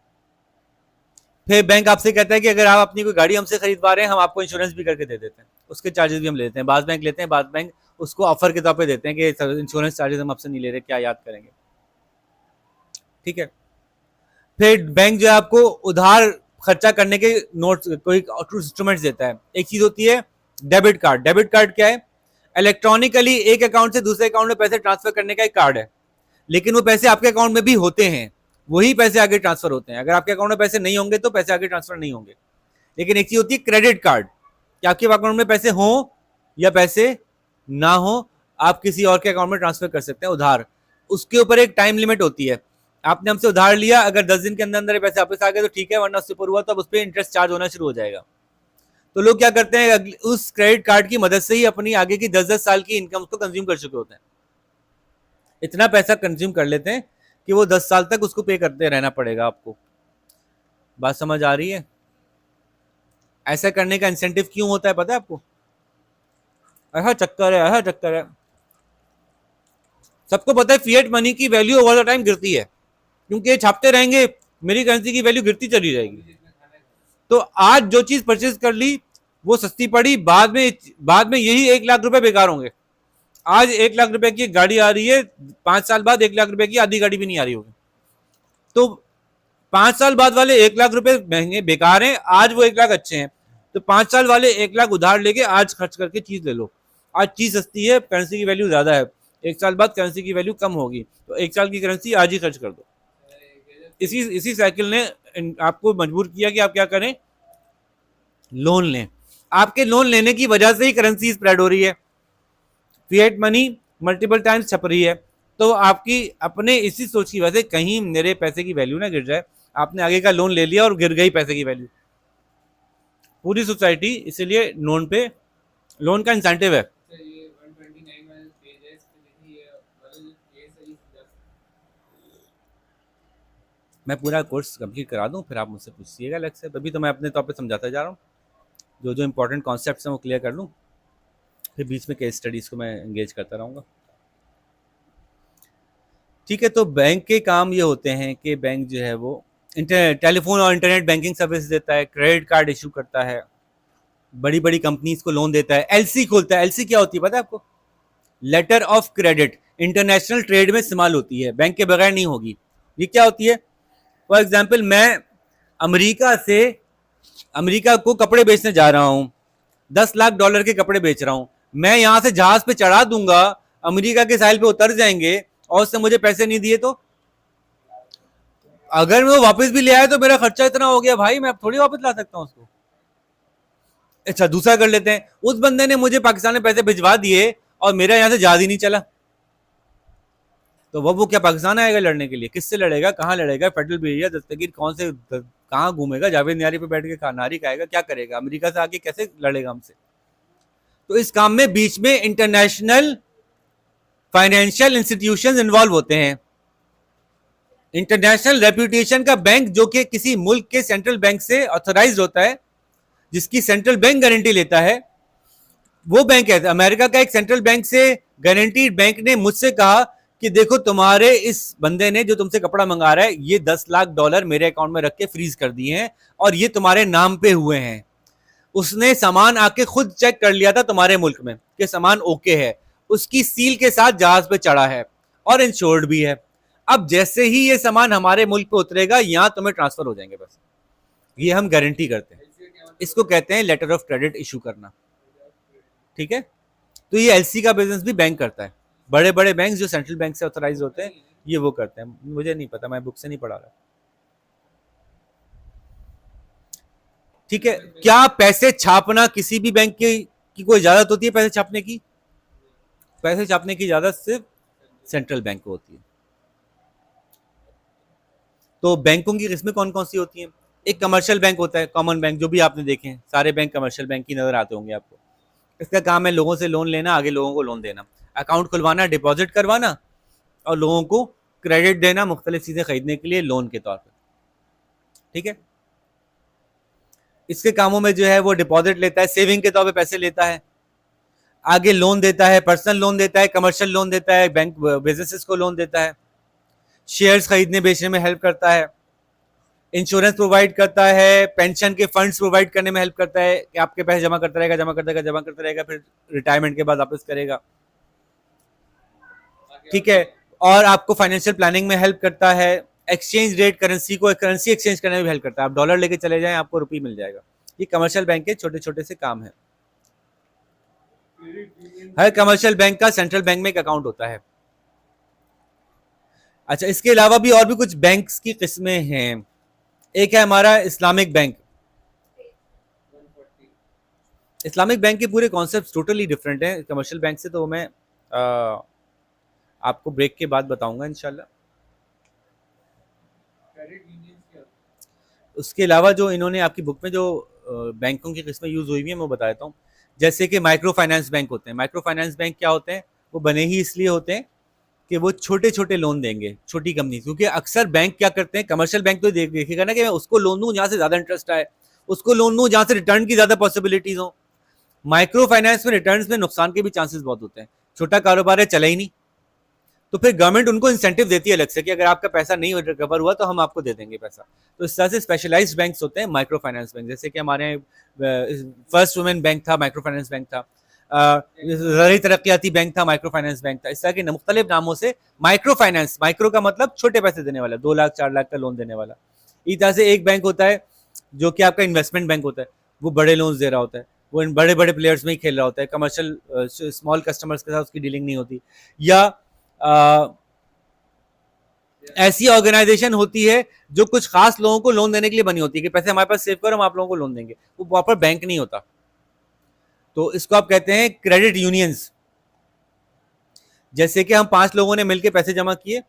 फिर बैंक आपसे कहता है कि अगर आप अपनी कोई गाड़ी हमसे खरीदवा रहे हैं हम आपको इंश्योरेंस भी करके दे देते हैं, उसके चार्जेस भी हम लेते हैं। बाज बैंक लेते हैं, बाज बैंक उसको ऑफर के तौर पे देते हैं कि इंश्योरेंस चार्जेस हम आपसे नहीं ले रहे, क्या याद करेंगे, ठीक है। फिर बैंक जो है आपको उधार खर्चा करने के नोट्स, कोई इंस्ट्रूमेंट्स देता है। एक चीज होती है डेबिट कार्ड। डेबिट कार्ड क्या है, इलेक्ट्रॉनिकली एक अकाउंट से दूसरे अकाउंट में पैसे ट्रांसफर करने का एक कार्ड है, लेकिन वो पैसे आपके अकाउंट में भी होते हैं, वही पैसे आगे ट्रांसफर होते हैं। अगर आपके अकाउंट में पैसे नहीं होंगे तो पैसे आगे ट्रांसफर नहीं होंगे। लेकिन एक चीज होती है क्रेडिट कार्ड, कि आपके अकाउंट में पैसे हों या पैसे ना हो, आप किसी और के अकाउंट में ट्रांसफर कर सकते हैं उधार। उसके ऊपर एक टाइम लिमिट होती है, आपने हमसे उधार लिया, अगर 10 दिन के अंदर अंदर पैसे वापस आ गए तो ठीक है, वरना उससे ऊपर हुआ तो अब उस पर इंटरेस्ट चार्ज होना शुरू हो जाएगा। तो लोग क्या करते हैं, उस क्रेडिट कार्ड की मदद से ही अपनी आगे की 10-10 साल की इनकम को कंज्यूम कर चुके होते हैं। इतना पैसा कंज्यूम कर लेते हैं कि वो 10 साल तक उसको पे करते रहना पड़ेगा आपको। बात समझ आ रही है? ऐसा करने का इंसेंटिव क्यों होता है पता है आपको? ऐसा चक्कर है, ऐसा चक्कर है। सबको पता है फिएट मनी की वैल्यू ओवर द टाइम गिरती है, क्योंकि ये छापते रहेंगे, मेरी करेंसी की वैल्यू गिरती चली जाएगी। तो आज जो चीज परचेज कर ली वो सस्ती पड़ी, बाद में यही 1 लाख रुपए बेकार होंगे। आज 1 लाख रुपए की गाड़ी आ रही है, 5 साल बाद 1 लाख रुपए की आधी गाड़ी भी नहीं आ रही होगी। तो 5 साल बाद वाले 1 लाख रुपए महंगे बेकार हैं, आज वो 1 लाख अच्छे हैं। तो 5 साल वाले 1 लाख उधार लेके आज खर्च करके चीज ले लो। आज चीज सस्ती है, करेंसी की वैल्यू ज्यादा है, 1 साल बाद करेंसी की वैल्यू कम होगी, तो 1 साल की करेंसी आज ही खर्च कर दो। इसी साइकिल ने आपको मजबूर किया कि आप क्या करें, लोन लें। आपके लोन लेने की वजह से ही करेंसी स्प्रेड हो रही है, फिएट मनी मल्टीपल टाइम्स छप रही है। तो आपकी अपने इसी सोच की वजह से कहीं मेरे पैसे की वैल्यू ना गिर जाए, आपने आगे का लोन ले लिया और गिर गई पैसे की वैल्यू। पूरी सोसाइटी इसीलिए लोन का इंसेंटिव है। सर ये 129 वाला पेज है, इस पे देखिए ये वाला जो केस है, मैं पूरा कोर्स कंप्लीट करा दूं फिर आप मुझसे पूछिएगा अलग से, तभी तो मैं अपने तौर पे समझाता जा रहा हूँ, जो जो इंपॉर्टेंट कॉन्सेप्ट्स हैं वो क्लियर कर लूँ, फिर बीच में केस स्टडीज़ को मैं एंगेज करता रहूँगा। ठीक है, तो बैंक के काम ये होते हैं कि बैंक जो है वो टेलीफोन और इंटरनेट बैंकिंग सर्विस देता है, क्रेडिट कार्ड इशू करता है, बड़ी बड़ी कंपनीज को लोन देता है, एलसी खोलता है। एलसी क्या होती है पता है आपको? Letter of credit, international trade में इस्तेमाल होती है, बैंक के बगैर नहीं होगी। ये क्या होती है? फॉर एग्जाम्पल मैं अमेरिका को कपड़े बेचने जा रहा हूं, $10 लाख के कपड़े बेच रहा हूं, मैं यहां से जहाज पे चढ़ा दूंगा, अमेरिका के साहिल पे उतर जाएंगे और उससे मुझे पैसे नहीं दिए तो अगर मैं वो वापस भी ले आया तो मेरा खर्चा इतना हो गया भाई, मैं अब थोड़ी वापस ला सकता हूं उसको। अच्छा दूसरा कर लेते हैं, उस बंदे ने मुझे पाकिस्तान में पैसे भिजवा दिए और मेरा यहां से जहाज ही नहीं चला, तो वो क्या पाकिस्तान आएगा लड़ने के लिए? किससे लड़ेगा, कहाँ लड़ेगा? फेडरल ब्यूरो, दस्तगीर कौन से कहाँ घूमेगा, जावेद न्यारी पे बैठ के नारी खाएगा, क्या करेगा? अमेरिका से आके कैसे लड़ेगा हमसे? तो इस काम में बीच में इंटरनेशनल फाइनेंशियल इंस्टीट्यूशंस इन्वॉल्व होते हैं। इंटरनेशनल रेप्यूटेशन का बैंक जो कि किसी मुल्क के सेंट्रल बैंक से ऑथराइज होता है, जिसकी सेंट्रल बैंक गारंटी लेता है, वो बैंक है। अमेरिका का एक सेंट्रल बैंक से गारंटीड बैंक ने मुझसे कहा कि देखो तुम्हारे इस बंदे ने जो तुमसे कपड़ा मंगा रहा है ये $10 लाख मेरे अकाउंट में रख के फ्रीज कर दिए हैं और ये तुम्हारे नाम पे हुए हैं। उसने सामान आके खुद चेक कर लिया था तुम्हारे मुल्क में कि सामान ओके है, उसकी सील के साथ जहाज पे चढ़ा है और इंश्योर्ड भी है। अब जैसे ही ये सामान हमारे मुल्क पे उतरेगा यहां तुम्हें ट्रांसफर हो जाएंगे बस, ये हम गारंटी करते हैं। एलसी का क्या मतलब इसको होता कहते हैं लेटर ऑफ क्रेडिट इशू करना। है? ठीक है, तो ये एलसी का बिजनेस भी बैंक करता है। बड़े बड़े बैंक जो सेंट्रल बैंक से ऑथराइज होते हैं ये वो करते हैं। मुझे नहीं पता, मैं बुक से नहीं पढ़ा रहा। ठीक है, क्या पैसे छापना किसी भी बैंक की कोई इजाजत होती है? पैसे छापने की, पैसे छापने की इजाजत सिर्फ सेंट्रल बैंक को होती है। तो बैंकों की किस्में कौन कौन सी होती हैं? एक कमर्शियल बैंक होता है, कॉमन बैंक, जो भी आपने देखे हैं सारे बैंक कमर्शियल बैंक की नजर आते होंगे आपको। इसका काम है लोगों से लोन लेना, आगे लोगों को लोन देना, अकाउंट खुलवाना, डिपॉजिट करवाना और लोगों को क्रेडिट देना मुख्तलिफ चीजें खरीदने के लिए लोन के तौर पर। ठीक है, इसके कामों में जो है वो डिपॉजिट लेता है, सेविंग के तौर पे पैसे लेता है, आगे लोन देता है, पर्सनल लोन देता है, कमर्शियल लोन देता है, बैंक बिजनेसेस को लोन देता है, शेयर्स खरीदने बेचने में हेल्प करता है, इंश्योरेंस प्रोवाइड करता है, पेंशन के फंड्स प्रोवाइड करने में हेल्प करता है कि आपके पैसे जमा करता रहेगा, जमा करता रहेगा, जमा करता रहेगा, फिर रिटायरमेंट के बाद वापस करेगा। आगे ठीक है, और आपको फाइनेंशियल प्लानिंग में हेल्प करता है, एक्सचेंज रेट करेंसी को करेंसी एक्सचेंज करने में भी हेल्प करता है। आप डॉलर लेके चले जाएं आपको रुपये मिल जाएगा। ये कमर्शियल बैंक के छोटे छोटे से काम है। क्रेडिट यूनियन हर कमर्शियल बैंक का सेंट्रल बैंक में एक अकाउंट होता है। अच्छा, इसके अलावा भी और भी कुछ बैंक्स की किस्में हैं। एक है हमारा इस्लामिक बैंक। 140 इस्लामिक बैंक के पूरे कॉन्सेप्ट टोटली डिफरेंट हैं कमर्शियल बैंक से, तो मैं आपको ब्रेक के बाद बताऊंगा इंशाल्लाह। क्रेडिट यूनियन क्या होता उसके अलावा जो इन्होंने आपकी बुक में जो बैंकों की किस्में यूज हुई हुई हैं मैं बता देता हूँ। जैसे कि माइक्रो फाइनेंस बैंक होते हैं। माइक्रो फाइनेंस बैंक क्या होते हैं? वो बने ही इसलिए होते हैं कि वो छोटे छोटे लोन देंगे छोटी कंपनी, क्योंकि अक्सर बैंक क्या करते हैं, कमर्शियल बैंक तो देखेगा ना कि मैं उसको लोन दूं जहां से ज्यादा इंटरेस्ट आए, उसको लोन दूं जहां से रिटर्न की ज्यादा पॉसिबिलिटीज हो। माइक्रो फाइनेंस में रिटर्न में नुकसान के भी चांसेस बहुत होते हैं। छोटा कारोबार है, चला ही नहीं, तो फिर गवर्नमेंट उनको इंसेंटिव देती है अलग से कि अगर आपका पैसा नहीं रिकवर हुआ तो हम आपको दे देंगे पैसा। तो इस तरह से स्पेशलाइज्ड बैंक्स होते हैं माइक्रो फाइनेंस बैंक। जैसे कि हमारे फर्स्ट वुमेन बैंक था, माइक्रो फाइनेंस बैंक था, ज़राई तरक्याती बैंक था, माइक्रो फाइनेंस बैंक था। इस तरह के मुख्तलिफ नामों से माइक्रो फाइनेंस, माइक्रो का मतलब छोटे पैसे देने वाला, 2 लाख 4 लाख का लोन देने वाला। इसी तरह से एक बैंक होता है जो कि आपका इन्वेस्टमेंट बैंक होता है, वो बड़े लोन्स दे रहा होता है, वो इन बड़े बड़े प्लेयर्स में ही खेल रहा होता है, कमर्शियल स्मॉल कस्टमर्स के साथ उसकी डीलिंग नहीं होती। या ऐसी ऑर्गेनाइजेशन होती है जो कुछ खास लोगों को लोन देने के लिए बनी होती है कि पैसे हमारे पास सेव करो, हम आप लोगों को लोन देंगे। वो प्रॉपर बैंक नहीं होता, तो इसको आप कहते हैं क्रेडिट यूनियंस। जैसे कि हम 5 लोगों ने मिलकर पैसे जमा किए,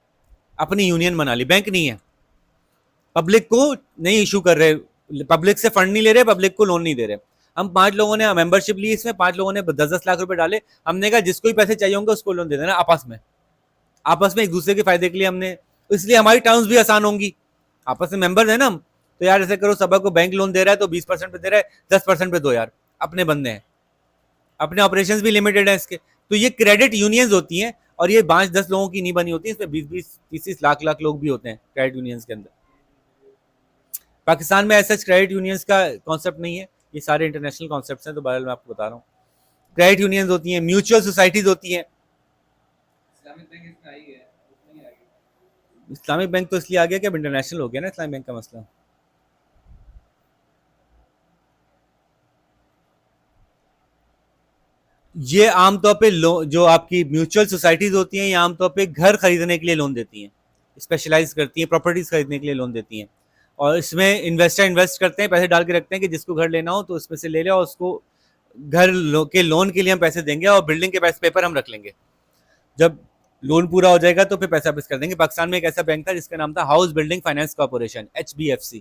अपनी यूनियन बना ली, बैंक नहीं है, पब्लिक को नहीं इशू कर रहे, पब्लिक से फंड नहीं ले रहे, पब्लिक को लोन नहीं दे रहे। हम 5 लोगों ने मेंबरशिप ली, इसमें 5 लोगों ने 10-10 लाख रुपए डाले। हमने कहा जिसको भी पैसे चाहिए होंगे उसको लोन दे देना, आपस में, आपस में एक दूसरे के फायदे के लिए हमने, इसलिए हमारी टर्म्स भी आसान होंगी। आपस में मेंबर्स है ना हम, तो यार ऐसे करो, सबा को बैंक लोन दे रहा है तो 20% पे दे रहा है, 10% पे दो यार, अपने बंदे हैं, अपने ऑपरेशंस भी लिमिटेड है इसके। तो ये क्रेडिट यूनियंस होती हैं, और ये 5-10 लोगों की नहीं बनी होती, इसमें 20-20 30-30 लाख लोग भी होते हैं क्रेडिट यूनियंस के अंदर। पाकिस्तान में ऐसा क्रेडिट यूनियंस का कॉन्सेप्ट नहीं है, ये सारे इंटरनेशनल कॉन्सेप्ट हैं, तो बहरहाल मैं आपको बता रहा हूँ। क्रेडिट यूनियंस होती हैं, म्यूचुअल सोसाइटीज होती हैं। इस्लामिक बैंक इसमें आई है, उसमें नहीं आ गई। इस्लामिक बैंक तो इसलिए आ गया कि अब इंटरनेशनल हो गया ना इस्लामिक बैंक का मसला। ये आमतौर पे जो आपकी म्यूचुअल सोसाइटीज होती हैं, ये आमतौर पे घर खरीदने के लिए लोन देती हैं, स्पेशलाइज करती हैं, प्रॉपर्टीज खरीदने के लिए लोन देती हैं। और इसमें इन्वेस्टर इन्वेस्ट करते हैं, पैसे डाल के रखते हैं कि जिसको घर लेना हो तो उसमें से ले ले, और उसको घर के लोन के लिए हम पैसे देंगे और बिल्डिंग के पैसे पेपर हम रख लेंगे। जब लोन पूरा हो जाएगा तो फिर पैसा वापस कर देंगे। पाकिस्तान में एक ऐसा बैंक था जिसका नाम था house building finance corporation, HBFC।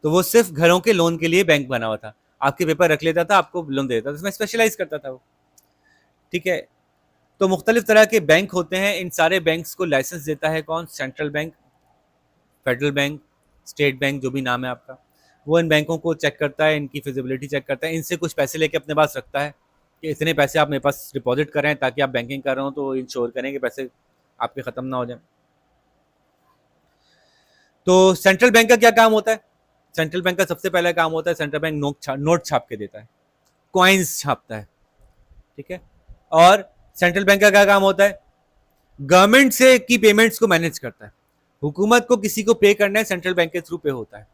तो वो सिर्फ घरों के लोन के लिए बैंक बना हुआ था, आपके पेपर रख लेता था, आपको लोन दे देता था, उसमें स्पेशलाइज करता था वो। ठीक है, तो मुख्तलिफ तरह के बैंक होते हैं। इन सारे बैंक्स को लाइसेंस देता है कौन? Central bank, federal bank, state bank, जो भी नाम है आपका, वो इन बैंकों को चेक करता है, इनकी फिजिबिलिटी चेक करता है, इनसे कुछ पैसे लेके अपने पास रखता है, कि इतने पैसे आप मेरे पास डिपॉजिट करें ताकि आप बैंकिंग कर रहे हो तो इंश्योर करें कि पैसे आपके ख़त्म ना हो जाए। तो सेंट्रल बैंक का क्या काम होता है? सेंट्रल बैंक का सबसे पहला काम होता है, सेंट्रल बैंक नोट छाप के देता है, कॉइन्स छापता है, ठीक है। और सेंट्रल बैंक का क्या काम होता है? गवर्नमेंट से की पेमेंट्स को मैनेज करता है। हुकूमत को किसी को पे करना है, सेंट्रल बैंक के थ्रू पे होता है।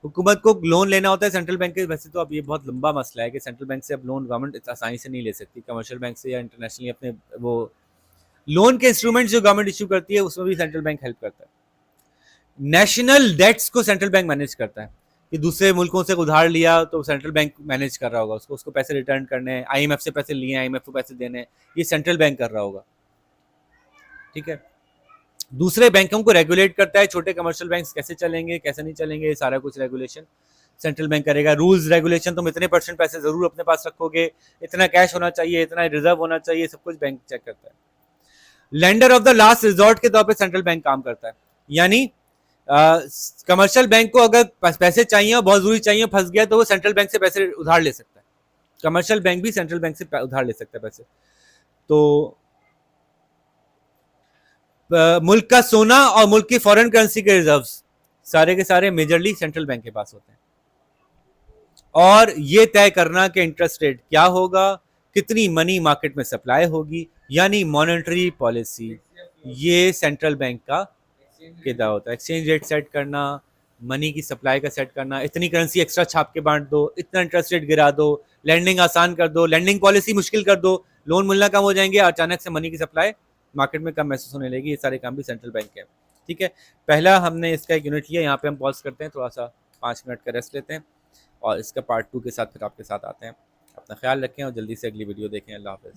हुकूमत को लोन लेना होता है सेंट्रल बैंक के, वैसे तो अब ये बहुत लंबा मसला है कि सेंट्रल बैंक से अब लोन गवर्नमेंट आसानी से नहीं ले सकती, कमर्शियल बैंक से या इंटरनेशनली अपने वो लोन के इंस्ट्रूमेंट जो गवर्नमेंट इशू करती है उसमें भी सेंट्रल बैंक हेल्प करता है। नेशनल डेट्स को सेंट्रल बैंक मैनेज करता है कि दूसरे मुल्कों से उधार लिया तो सेंट्रल बैंक मैनेज कर रहा होगा उसको, उसको पैसे रिटर्न करने हैं, आईएमएफ से पैसे लिए, आईएमएफ को पैसे देने हैं, ये सेंट्रल बैंक कर रहा होगा, ठीक है। दूसरे बैंकों को रेगुलेट करता है, छोटे कमर्शियल बैंक कैसे चलेंगे कैसे नहीं चलेंगे, ये सारा कुछ रेगुलेशन सेंट्रल बैंक करेगा। रूल्स रेगुलेशन, तुम इतने % पैसे जरूर अपने पास रखोगे, इतना कैश होना चाहिए, इतना रिजर्व होना चाहिए, सब कुछ बैंक चेक करता है। Lender of the last resort के तौर पे सेंट्रल बैंक काम करता है, यानी कमर्शियल बैंक को अगर पैसे चाहिए और बहुत जरूरी चाहिए, फंस गया, तो वो सेंट्रल बैंक से पैसे उधार ले सकता है। कमर्शियल बैंक भी सेंट्रल बैंक से उधार ले सकता है पैसे। तो मुल्क का सोना और मुल्क की फॉरेन करेंसी के रिजर्व्स सारे के सारे मेजरली सेंट्रल बैंक के पास होते हैं। और ये तय करना कि इंटरेस्ट रेट क्या होगा, कितनी मनी मार्केट में सप्लाई होगी, यानी मॉनेटरी पॉलिसी, ये सेंट्रल बैंक का किदा होता है। एक्सचेंज रेट सेट करना, मनी की सप्लाई का सेट करना, इतनी करेंसी एक्स्ट्रा छाप के बांट दो, इतना इंटरेस्ट रेट गिरा दो, लैंडिंग आसान कर दो, लैंडिंग पॉलिसी मुश्किल कर दो, लोन मिलना कम हो जाएंगे, अचानक से मनी की सप्लाई मार्केट में कम महसूस होने लगी, ये सारे काम भी सेंट्रल बैंक के हैं, ठीक है। पहला हमने इसका एक यूनिट लिया, यहाँ पे हम पॉज करते हैं, थोड़ा सा 5 मिनट का रेस्ट लेते हैं और इसका पार्ट 2 के साथ फिर आपके साथ आते हैं। अपना ख्याल रखें और जल्दी से अगली वीडियो देखें। अल्लाह हाफ़िज़।